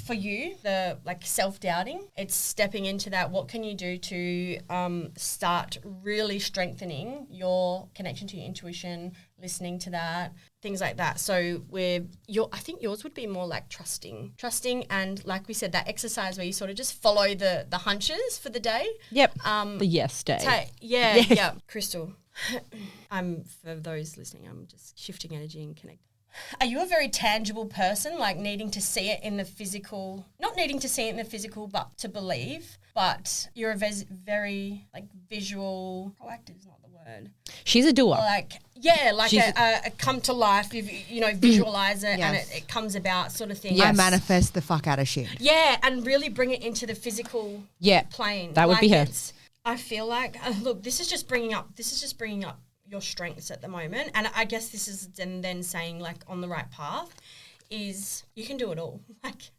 for you, the like self-doubting, it's stepping into that. What can you do to start really strengthening your connection to your intuition? Listening to that, things like that. So I think yours would be more like trusting, and like we said, that exercise where you sort of just follow the hunches for the day. Yep. The yes day. Yeah. Chrystal, for those listening, I'm just shifting energy and connect. Are you a very tangible person, like needing to see it in the physical, not needing to see it in the physical, but to believe, but you're a very like visual, proactive is not the word. She's a doer. Like a come to life, visualize it and it comes about sort of thing. Yes. I manifest the fuck out of shit. Yeah, and really bring it into the physical plane. That would be her. I feel like, look, this is just bringing up your strengths at the moment. And I guess this is then saying like on the right path is you can do it all. Like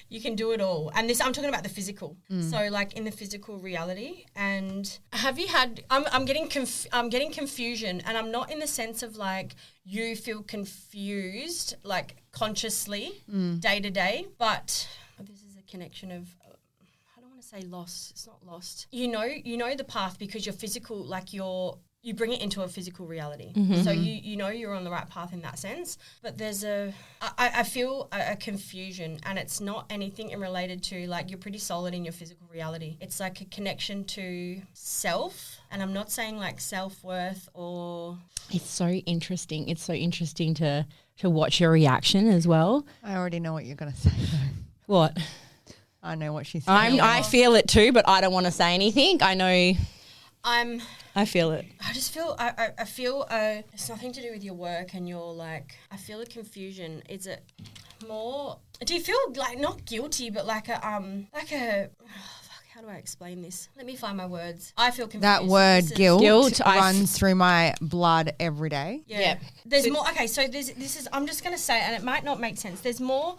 you can do it all. And this, I'm talking about the physical. So like in the physical reality. And have you had, I'm getting confusion, and I'm not in the sense of like you feel confused, like consciously day to day, but this is a connection of, I don't want to say lost. It's not lost. You know the path because you're physical, like you bring it into a physical reality. So you're on the right path in that sense. But there's I feel a confusion, and it's not anything related to like you're pretty solid in your physical reality. It's like a connection to self, and I'm not saying like self-worth or... It's so interesting. It's so interesting to watch your reaction as well. I already know what you're going to say though. What? I know what she's saying. I feel it too, but I don't want to say anything. I know... I feel it. I just feel I feel it's nothing to do with your work and your like. I feel a confusion. Is it more? Do you feel like not guilty, but like a how do I explain this? Let me find my words. I feel confused. That word guilt, Guilt, runs through my blood every day. Yeah. Yep. There's more. Okay, so this is. I'm just gonna say, and it might not make sense. There's more.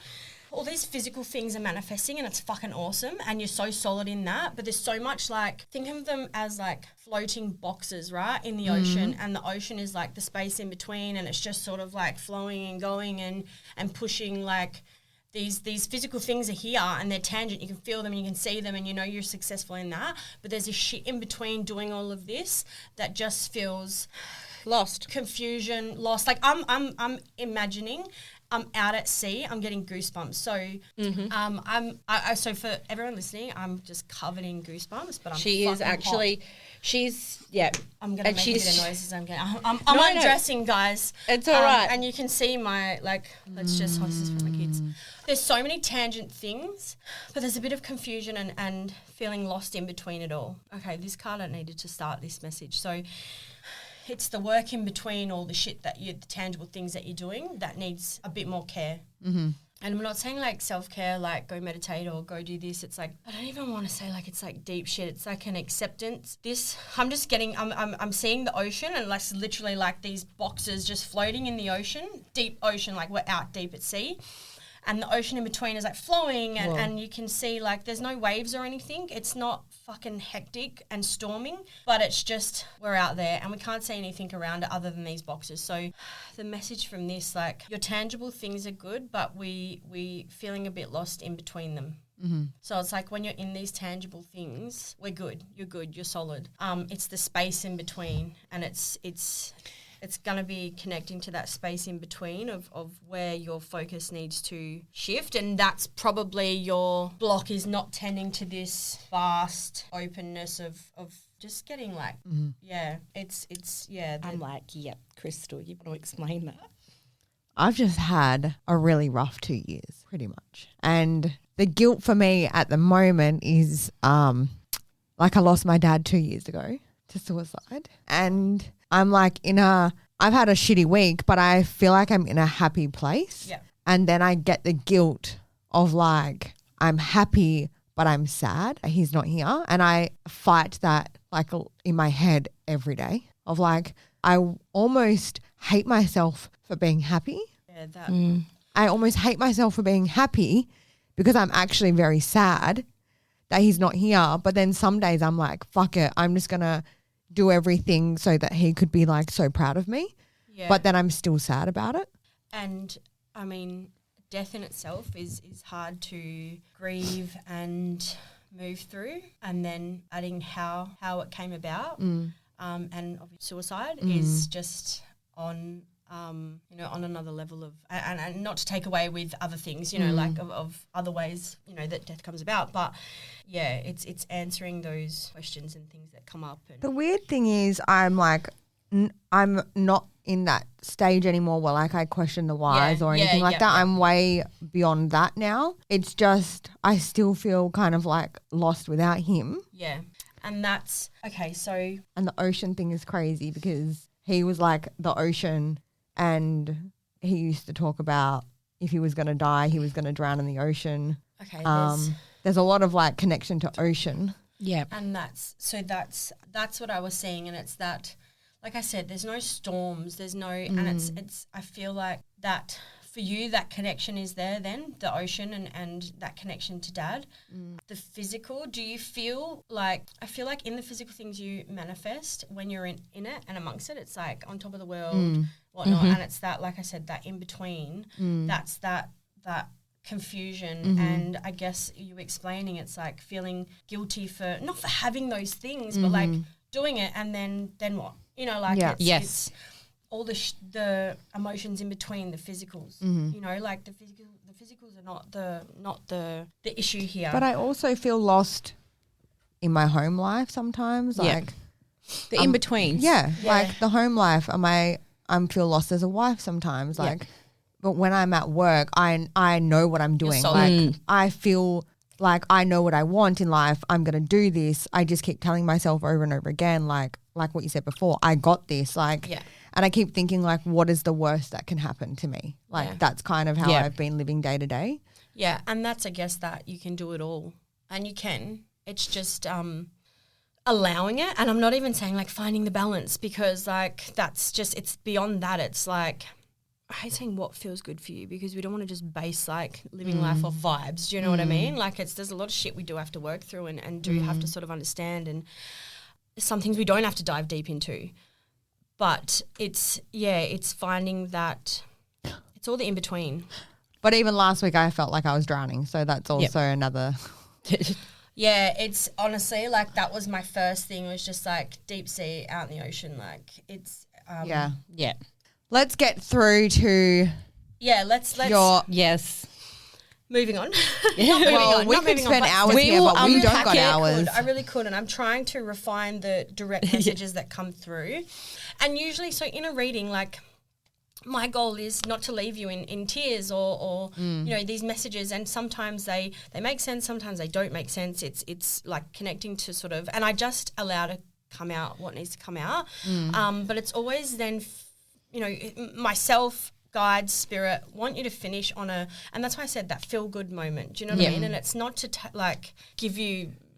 All these physical things are manifesting and it's fucking awesome and you're so solid in that, but there's so much like, think of them as like floating boxes, right, in the ocean, and the ocean is like the space in between and it's just sort of like flowing and going and pushing like these physical things are here and they're tangent, you can feel them, you can see them and you know you're successful in that, but there's this shit in between doing all of this that just feels Lost. confusion, lost. Like I'm imagining I'm out at sea. I'm getting goosebumps. So, so for everyone listening, I'm just covered in goosebumps. But I'm She is fucking actually, hot. she's, yeah. I'm gonna and make a bit she's- of noises. I'm undressing, guys. It's all right. And you can see my Let's just this is for my kids. There's so many tangent things, but there's a bit of confusion and feeling lost in between it all. Okay, this card I needed to start this message. So. It's the work in between all the shit the tangible things that you're doing that needs a bit more care. Mm-hmm. And I'm not saying like self-care, like go meditate or go do this. It's like, I don't even want to say like it's like deep shit. It's like an acceptance. I'm seeing the ocean and like literally like these boxes just floating in the ocean, deep ocean, like we're out deep at sea. And the ocean in between is like flowing and you can see like there's no waves or anything. It's not fucking hectic and storming, but it's just we're out there and we can't see anything around it other than these boxes. So the message from this, like your tangible things are good, but we feeling a bit lost in between them. Mm-hmm. So it's like when you're in these tangible things, we're good, you're solid. It's the space in between and it's going to be connecting to that space in between of where your focus needs to shift. And that's probably your block is not tending to this vast openness of just getting like, I'm like, yep, Chrystal, you want to explain that? I've just had a really rough 2 years, pretty much. And the guilt for me at the moment is like I lost my dad 2 years ago to suicide. And I'm like I've had a shitty week, but I feel like I'm in a happy place. Yeah. And then I get the guilt of like, I'm happy, but I'm sad that he's not here. And I fight that like in my head every day of like, I almost hate myself for being happy. Yeah, that. I almost hate myself for being happy because I'm actually very sad that he's not here. But then some days I'm like, fuck it, I'm just going to do everything so that he could be like so proud of me. Yeah. But then I'm still sad about it. And I mean, death in itself is hard to grieve and move through, and then adding how it came about, and obviously suicide is just on on another level of and not to take away with other things, like of other ways, that death comes about, but yeah, it's answering those questions and things that come up. And The weird thing is I'm like, I'm not in that stage anymore where like I question the whys or anything like that. I'm way beyond that now. It's just I still feel kind of like lost without him. Yeah. And that's okay, so And the ocean thing is crazy because he was like the ocean, and he used to talk about if he was going to die, he was going to drown in the ocean. okay, There's a lot of like connection to ocean. Yeah. and that's what I was seeing, and it's that, like I said, there's no storms, there's no, and it's I feel like that for you, that connection is there then, the ocean and that connection to dad. The physical, do you feel like, I feel like in the physical things you manifest when you're in it and amongst it, it's like on top of the world, whatnot, and it's that, like I said, that in between, that's that confusion, and I guess you explaining it's like feeling guilty for, not for having those things, but like doing it and then what? Like it's all the emotions in between the physicals. Like the physicals are not the issue here. But I also feel lost in my home life sometimes. Yeah. Like The in-betweens. yeah, like the home life. I feel lost as a wife sometimes. Like, but when I'm at work, I know what I'm doing. Like I feel like I know what I want in life. I'm gonna do this. I just keep telling myself over and over again, like like what you said before, I got this. Like, Yeah. and I keep thinking like, what is the worst that can happen to me? Like Yeah. that's kind of how Yeah. I've been living day to day. Yeah, and that's, I guess, that you can do it all. And you can. It's just allowing it. And I'm not even saying, like, finding the balance because, like, that's just, it's beyond that. It's like, I hate saying what feels good for you because we don't want to just base, like, living life off vibes. Do you know what I mean? Like, there's a lot of shit we do have to work through and do have to sort of understand. And some things we don't have to dive deep into. But it's finding that it's all the in-between. But even last week I felt like I was drowning. So that's also another. Yeah, it's honestly like that was my first thing was just like deep sea out in the ocean. Like it's Yeah. Yeah. Let's get through to let's your. Yes. moving on. Well, we could spend hours here, but we don't got hours. I really could, and I'm trying to refine the direct messages that come through. And usually, so in a reading, like my goal is not to leave you in tears or you know, these messages, and sometimes they make sense, sometimes they don't make sense. It's like connecting to sort of, and I just allow to come out what needs to come out. But it's always then, you know, myself, guide, spirit, want you to finish on and that's why I said that feel good moment. Do you know what I mean? And it's not to like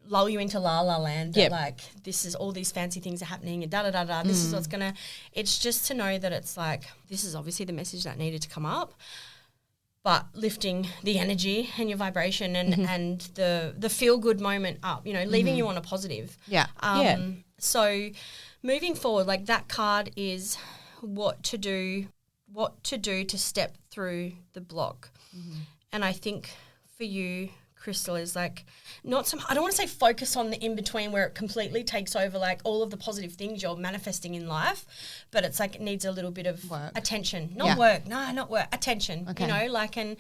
lull you into la la land that like this is all these fancy things are happening and da da da da. This is what's gonna. It's just to know that it's like this is obviously the message that needed to come up, but lifting the energy and your vibration and the feel good moment up. You know, leaving you on a positive. Yeah. So moving forward, like that card is what to do to step through the block. And I think for you, Chrystal, is like I don't want to say focus on the in-between where it completely takes over like all of the positive things you're manifesting in life, but it's like it needs a little bit of work. Attention. Not work. No, not work. Attention. Okay. You know, like and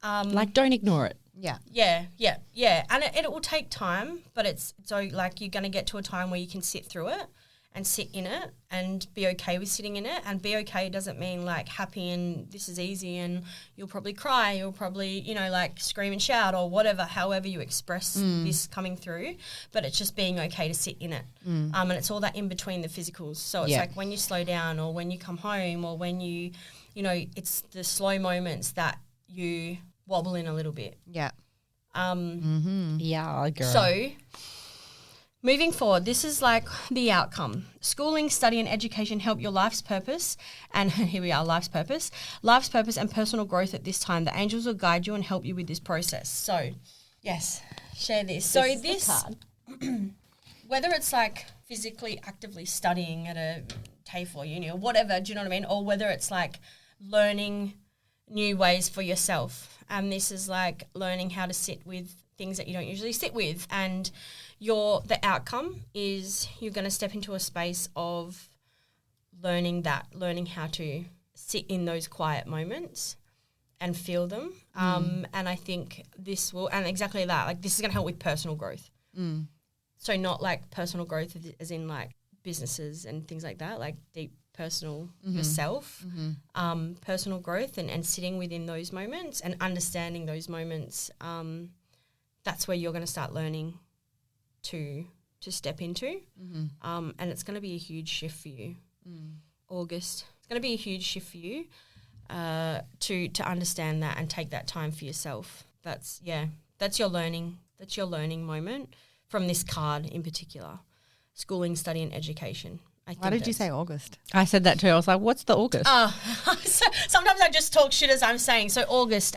Like, don't ignore it. Yeah. Yeah. And it will take time, but it's so like you're going to get to a time where you can sit through it and sit in it and be okay with sitting in it. And be okay doesn't mean like happy and this is easy and you'll probably cry, you'll probably, you know, like scream and shout or whatever, however you express this coming through. But it's just being okay to sit in it. And it's all that in between the physicals. So it's like when you slow down or when you come home or when you know, it's the slow moments that you wobble in a little bit. Yeah. Yeah, girl. So moving forward, this is like the outcome. Schooling, study and education help your life's purpose. And here we are, life's purpose and personal growth at this time. The angels will guide you and help you with this process. So, yes, share this. So this, whether it's like physically actively studying at a TAFE or uni or whatever, do you know what I mean? Or whether it's like learning new ways for yourself. And this is like learning how to sit with things that you don't usually sit with. And the outcome is you're going to step into a space of learning how to sit in those quiet moments and feel them. And I think this will, and exactly that, like this is going to help with personal growth. So not like personal growth as in like businesses and things like that, like deep personal yourself, personal growth and sitting within those moments and understanding those moments. That's where you're going to start learning to step into, and it's going to be a huge shift for you. August, it's going to be a huge shift for you to understand that and take that time for yourself. That's your learning. That's your learning moment from this card in particular. Schooling, study, and education. Why did you say August? I said that too. I was like, what's the August? So sometimes I just talk shit as I'm saying. So August,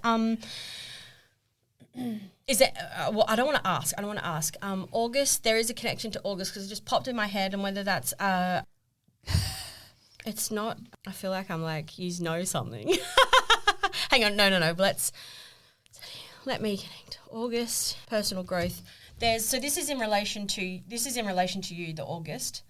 is it? Well, I don't want to ask. August, there is a connection to August because it just popped in my head, and whether that's it's not. I feel like I'm like you know something. Hang on, no. Let me connect. August, personal growth. This is in relation to you, the August.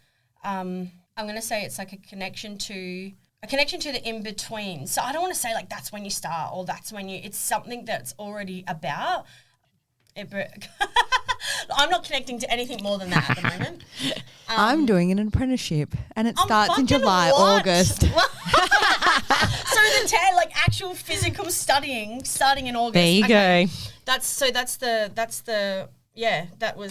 I'm going to say it's like a connection to the in-between. So I don't want to say like that's when you start or that's when it's something that's already about. I'm not connecting to anything more than that at the moment. I'm doing an apprenticeship and it starts in fucking July, what? August. So like actual physical studying starting in August. There you go. That's the yeah, when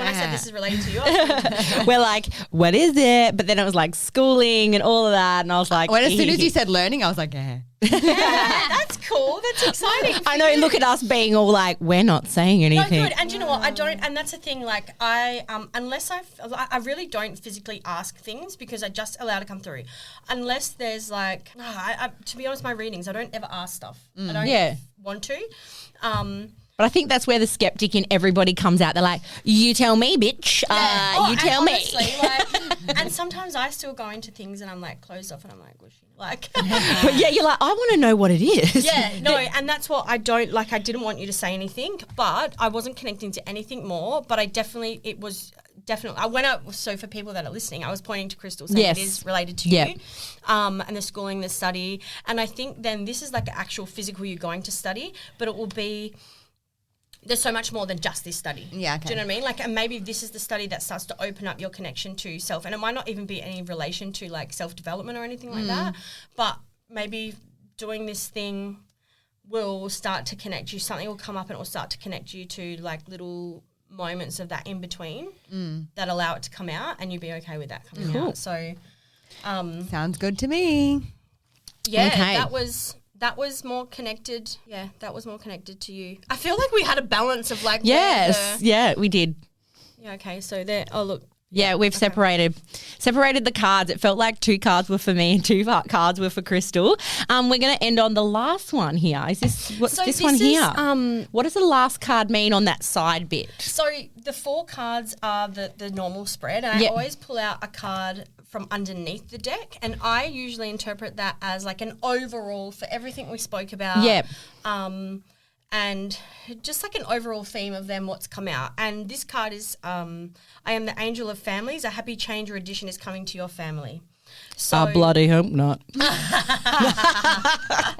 I said this is related to you, I was We're like, what is it? But then it was like schooling and all of that. And I was like, As soon as you said learning, I was like, yeah. yeah, that's cool. That's exciting. I know, look at us being all like, we're not saying No, anything. good. And you know what? I don't, and that's the thing. Like unless I really don't physically ask things because I just allow to come through. Unless there's like, to be honest, my readings, I don't ever ask stuff. I don't want to. But I think that's where the skeptic in everybody comes out. They're like, you tell me, bitch. You tell me. Honestly, like, and sometimes I still go into things and I'm like closed off and I'm like, what's she like? But yeah, you're like, I want to know what it is. Yeah, no, and that's what I don't like. I didn't want you to say anything, but I wasn't connecting to anything more. But I went out. So for people that are listening, I was pointing to Chrystal saying it is related to you, and the schooling, the study, and I think then this is like an actual physical you're going to study, but it will be. There's so much more than just this study. Yeah, okay. Do you know what I mean? Like, and maybe this is the study that starts to open up your connection to self. And it might not even be any relation to, like, self-development or anything like that. But maybe doing this thing will start to connect you. Something will come up and it will start to connect you to, like, little moments of that in-between that allow it to come out and you'll be okay with that coming out. So, sounds good to me. Yeah, Okay. That was more connected. Yeah, that was more connected to you. I feel like we had a balance of like. Yes. Yeah, we did. Yeah. Okay. So there. Oh look. Yeah, we've separated the cards. It felt like 2 cards were for me and 2 cards were for Chrystal. We're going to end on the last one here. Is this what's So this this one is, here? What does the last card mean on that side bit? So the 4 cards are the normal spread, and I always pull out a card from underneath the deck, and I usually interpret that as like an overall for everything we spoke about. Yep. And just like an overall theme of them, what's come out. And this card is, I am the angel of families. A happy change or addition is coming to your family. So I bloody hope not.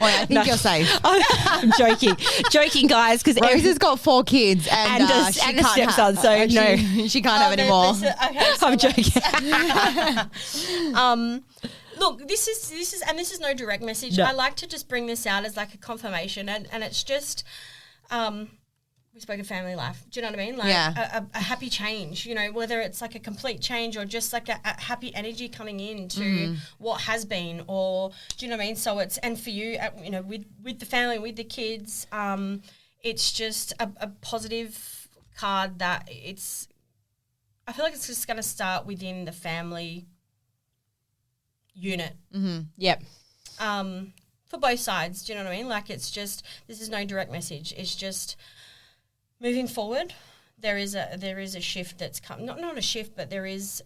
I think you're safe. I'm joking, guys, because Rose has got 4 kids and a stepson, so no. She can't have any more. I'm joking. Look, this is no direct message. No. I like to just bring this out as like a confirmation, and it's just, we spoke of family life. Do you know what I mean? Like a happy change, you know, whether it's like a complete change or just like a happy energy coming into what has been, or do you know what I mean? So it's, and for you, you know, with the family, with the kids, it's just a positive card that it's, I feel like it's just going to start within the family unit. Yep. For both sides, do you know what I mean? Like, it's just, this is no direct message. It's just moving forward. There is a shift that's come, not a shift, but there is,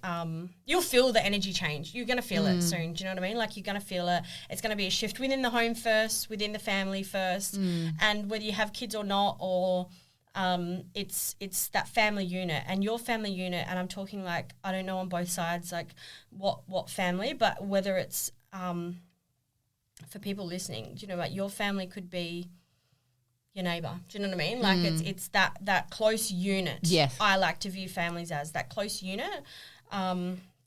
you'll feel the energy change. You're going to feel it soon. Do you know what I mean? Like, you're going to feel it. It's going to be a shift within the home first, within the family first, and whether you have kids or not, or it's that family unit, and your family unit, and I'm talking like, I don't know on both sides, like what family, but whether it's for people listening, do you know what, your family could be your neighbour. Do you know what I mean? Like it's that close unit. Yes. I like to view families as that close unit.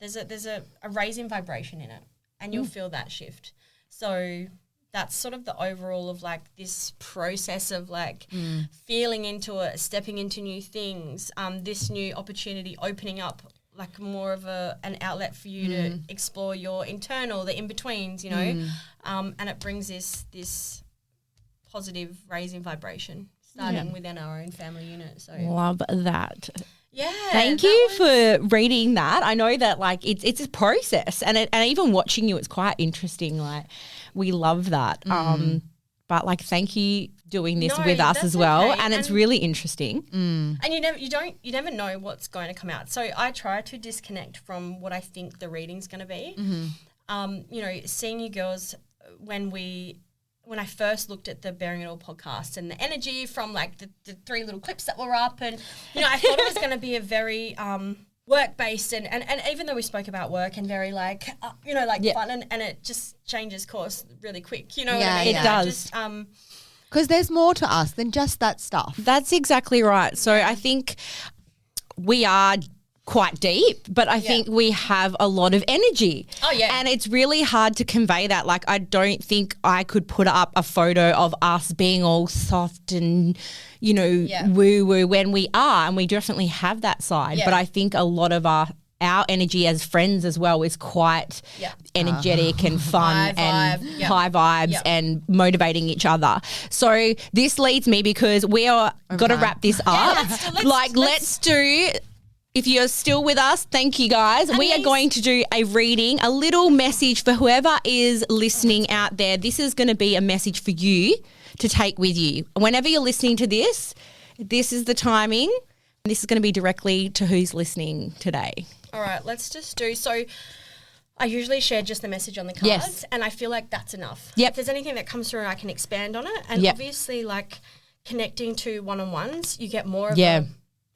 There's a raise in vibration in it, and you'll feel that shift. So that's sort of the overall of like this process of like feeling into it, stepping into new things, this new opportunity opening up like more of an outlet for you to explore your internal, the in-betweens, you know, and it brings this positive raising vibration starting within our own family unit. So Love that. yeah. Thank you for reading that. I know that like it's a process, and even watching you, it's quite interesting. Like, we love that. But like, thank you doing this with us that's as well, okay. and it's really interesting. And you never know what's going to come out. So I try to disconnect from what I think the reading's going to be. You know, seeing you girls when I first looked at the Bearing It All podcast and the energy from like the 3 little clips that were up, and you know, I thought it was going to be a very work-based and even though we spoke about work and very like you know, like fun, and it just changes course really quick. You know what I mean? It does. Because there's more to us than just that stuff. That's exactly right. So I think we are quite deep, but I think we have a lot of energy. Oh, yeah. And it's really hard to convey that. Like, I don't think I could put up a photo of us being all soft and, you know, woo-woo when we are, and we definitely have that side. Yeah. But I think a lot of our energy as friends as well is quite energetic and fun and high vibes and motivating each other. So this leads me, because we are got to wrap this up. Let's do. If you're still with us, thank you guys. We are going to do a reading, a little message for whoever is listening out there. This is going to be a message for you to take with you. Whenever you're listening to this, this is the timing. This is going to be directly to who's listening today. All right, let's just do. So I usually share just the message on the cards, and I feel like that's enough. Yep. If there's anything that comes through, I can expand on it. And obviously, like, connecting to one-on-ones, you get more of a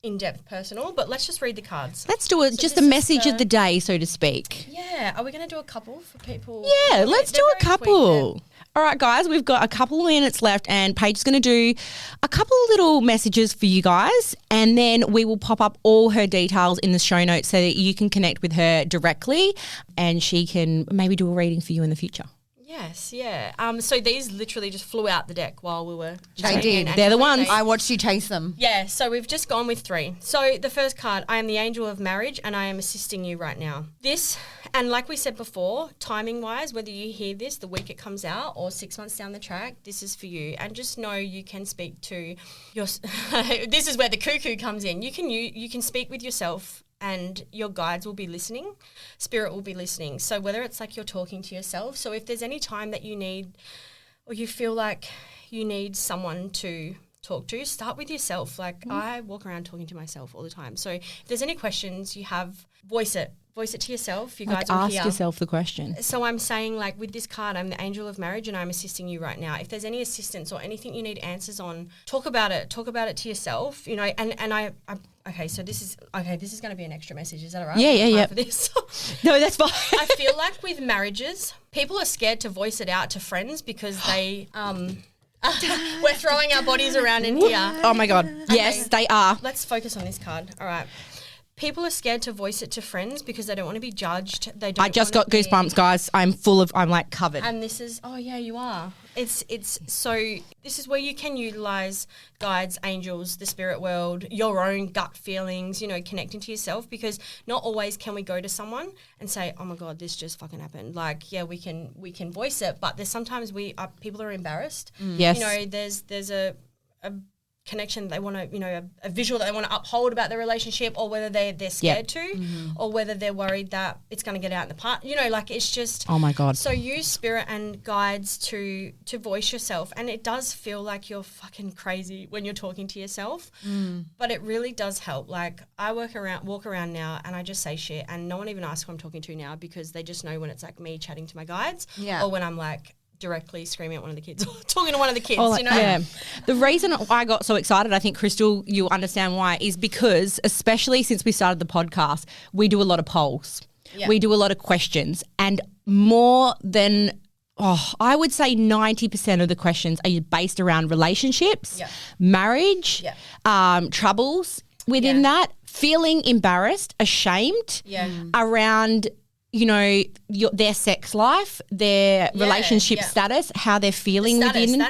in-depth personal. But let's just read the cards. Let's do it. So just a message of the day, so to speak. Yeah. Are we going to do a couple for people? Yeah, let's do a couple. All right, guys, we've got a couple of minutes left, and Paige is going to do a couple of little messages for you guys, and then we will pop up all her details in the show notes so that you can connect with her directly, and she can maybe do a reading for you in the future. Yes, yeah. So these literally just flew out the deck while we were. They did. They're the ones. I watched you chase them. Yeah, so we've just gone with 3. So the first card, I am the angel of marriage and I am assisting you right now. This, and like we said before, timing-wise, whether you hear this the week it comes out or 6 months down the track, this is for you. And just know you can speak to your... this is where the cuckoo comes in. You can speak with yourself, and your guides will be listening. Spirit will be listening. So whether it's like you're talking to yourself, so if there's any time that you need or you feel like you need someone to talk to, start with yourself. Like I walk around talking to myself all the time. So if there's any questions you have, voice it. Voice it to yourself. You guys will ask hear. yourself the question. So I'm saying, like, with this card, I'm the angel of marriage and I'm assisting you right now. If there's any assistance or anything you need answers on, talk about it. Talk about it to yourself, you know, and I okay, so this is going to be an extra message. Is that all right? Yeah. For this. No, that's fine. I feel like with marriages, people are scared to voice it out to friends because they we're throwing our bodies around in here. Oh my God. Yes, they are. Let's focus on this card. All right. People are scared to voice it to friends because they don't want to be judged. They don't. I just got goosebumps, guys. I'm like covered. And this is, oh yeah, you are. It's so, this is where you can utilize guides, angels, the spirit world, your own gut feelings, you know, connecting to yourself, because not always can we go to someone and say, oh my God, this just fucking happened. Like, yeah, we can voice it, but there's sometimes people are embarrassed. Yes. You know, there's a connection they want to, you know, a visual that they want to uphold about their relationship, or whether they're scared to, or whether they're worried that it's going to get out in the part, you know, like it's just, oh my God. So use spirit and guides to voice yourself, and it does feel like you're fucking crazy when you're talking to yourself, but it really does help. Like I walk around now and I just say shit, and no one even asks who I'm talking to now, because they just know when it's like me chatting to my guides, or when I'm like directly screaming at one of the kids or talking to one of the kids, you know? Yeah. The reason I got so excited, I think, Chrystal, you'll understand why, is because, especially since we started the podcast, we do a lot of polls. Yeah. We do a lot of questions, and more than, I would say 90% of the questions are based around relationships, marriage, troubles within that, feeling embarrassed, ashamed around, you know, their sex life, their relationship status, how they're feeling within.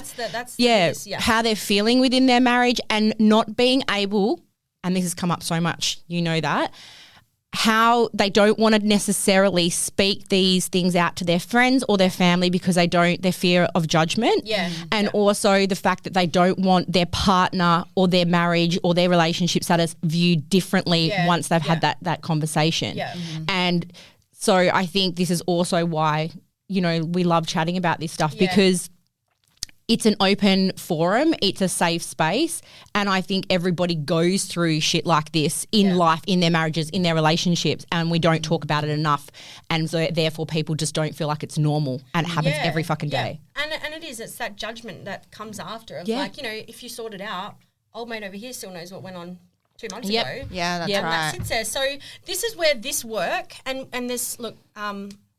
How they're feeling within their marriage, and not being able, and this has come up so much, you know that, how they don't want to necessarily speak these things out to their friends or their family because their fear of judgment. And also the fact that they don't want their partner or their marriage or their relationship status viewed differently once they've had that conversation. And so I think this is also why, you know, we love chatting about this stuff, because it's an open forum, it's a safe space, and I think everybody goes through shit like this in life, in their marriages, in their relationships, and we don't talk about it enough, and so therefore people just don't feel like it's normal, and it happens every fucking day. And it's that judgment that comes after of like, you know, if you sort it out, old mate over here still knows what went on 2 months ago. Yeah, that's right. That sits there. So this is where this work and this, look,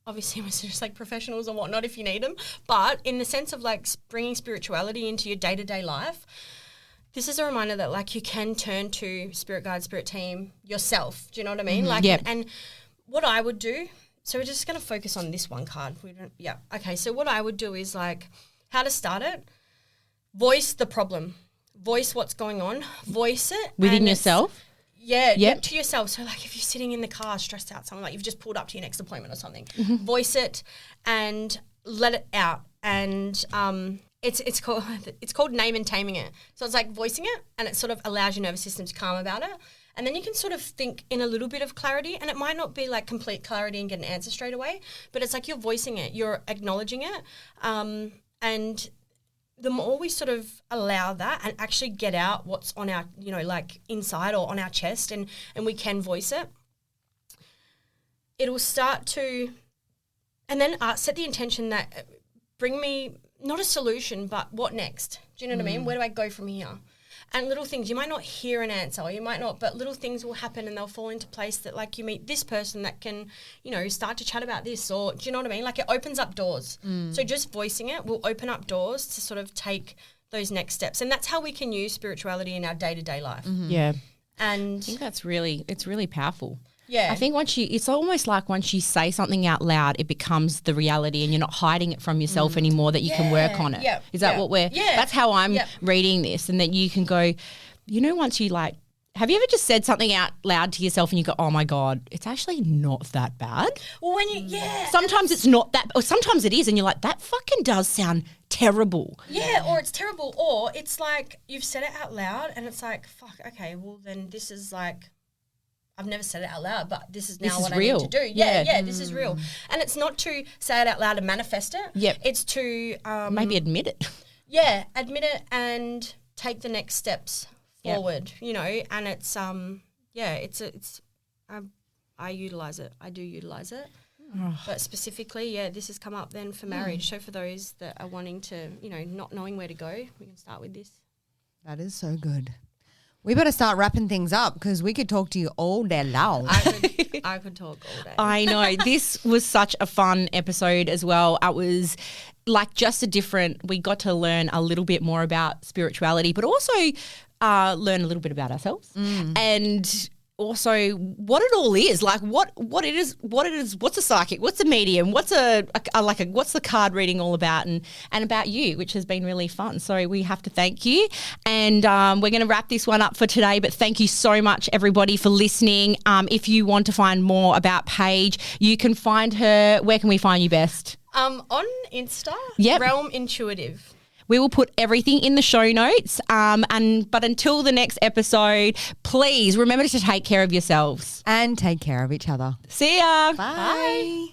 obviously we're just like professionals and whatnot if you need them, but in the sense of like bringing spirituality into your day-to-day life, this is a reminder that like you can turn to spirit guide, spirit team yourself. Do you know what I mean? Like, Yep. and what I would do, so we're just going to focus on this one card. Okay. So what I would do is like how to start it, voice the problem, voice what's going on, voice it. Within and yourself? Yeah, to yourself. So like if you're sitting in the car stressed out, something like you've just pulled up to your next appointment or something, voice it and let it out. And it's called name and taming it. So it's like voicing it, and it sort of allows your nervous system to calm about it. And then you can sort of think in a little bit of clarity, and it might not be like complete clarity and get an answer straight away, but it's like you're voicing it, you're acknowledging it. And the more we sort of allow that and actually get out what's on our, like inside or on our chest, and we can voice it, it will start to, and then set the intention that bring me not a solution, but what next? Do you know what I mean? Where do I go from here? And little things, you might not hear an answer, or you might not, but little things will happen and they'll fall into place that like you meet this person that can, start to chat about this, or do you know what I mean? Like it opens up doors. So just voicing it will open up doors to sort of take those next steps. And that's how we can use spirituality in our day-to-day life. Yeah. And I think it's really powerful. Yeah. I think it's almost like once you say something out loud, it becomes the reality, and you're not hiding it from yourself anymore, that you can work on it. Yep. Is that what that's how I'm Yep. reading this, and that you can go, once you like, have you ever just said something out loud to yourself and you go, oh my God, it's actually not that bad? well, when you, Sometimes it's not that, or sometimes it is, and you're like, that fucking does sound terrible. yeah, or it's terrible, or it's like you've said it out loud and it's like, fuck, okay, well then this is like, I've never said it out loud, but this is now what I need to do. Yeah, this is real. And it's not to say it out loud and manifest it. Yep. It's to Maybe admit it. yeah, admit it and take the next steps forward. And it's I utilize it. I do utilize it. But specifically, this has come up then for marriage. So for those that are wanting to, not knowing where to go, we can start with this. That is so good. We better start wrapping things up because we could talk to you all day long. I could talk all day. I know. This was such a fun episode as well. It was like just we got to learn a little bit more about spirituality, but also learn a little bit about ourselves and also what it all is, like what it is, what's a psychic, what's a medium, what's what's the card reading all about, and about you, which has been really fun. So we have to thank you, and we're going to wrap this one up for today, but thank you so much everybody for listening. If you want to find more about Paige, you can find her. Where can we find you best? On Insta, Yep. Realm Intuitive. We will put everything in the show notes. But until the next episode, please remember to take care of yourselves. And take care of each other. See ya. Bye.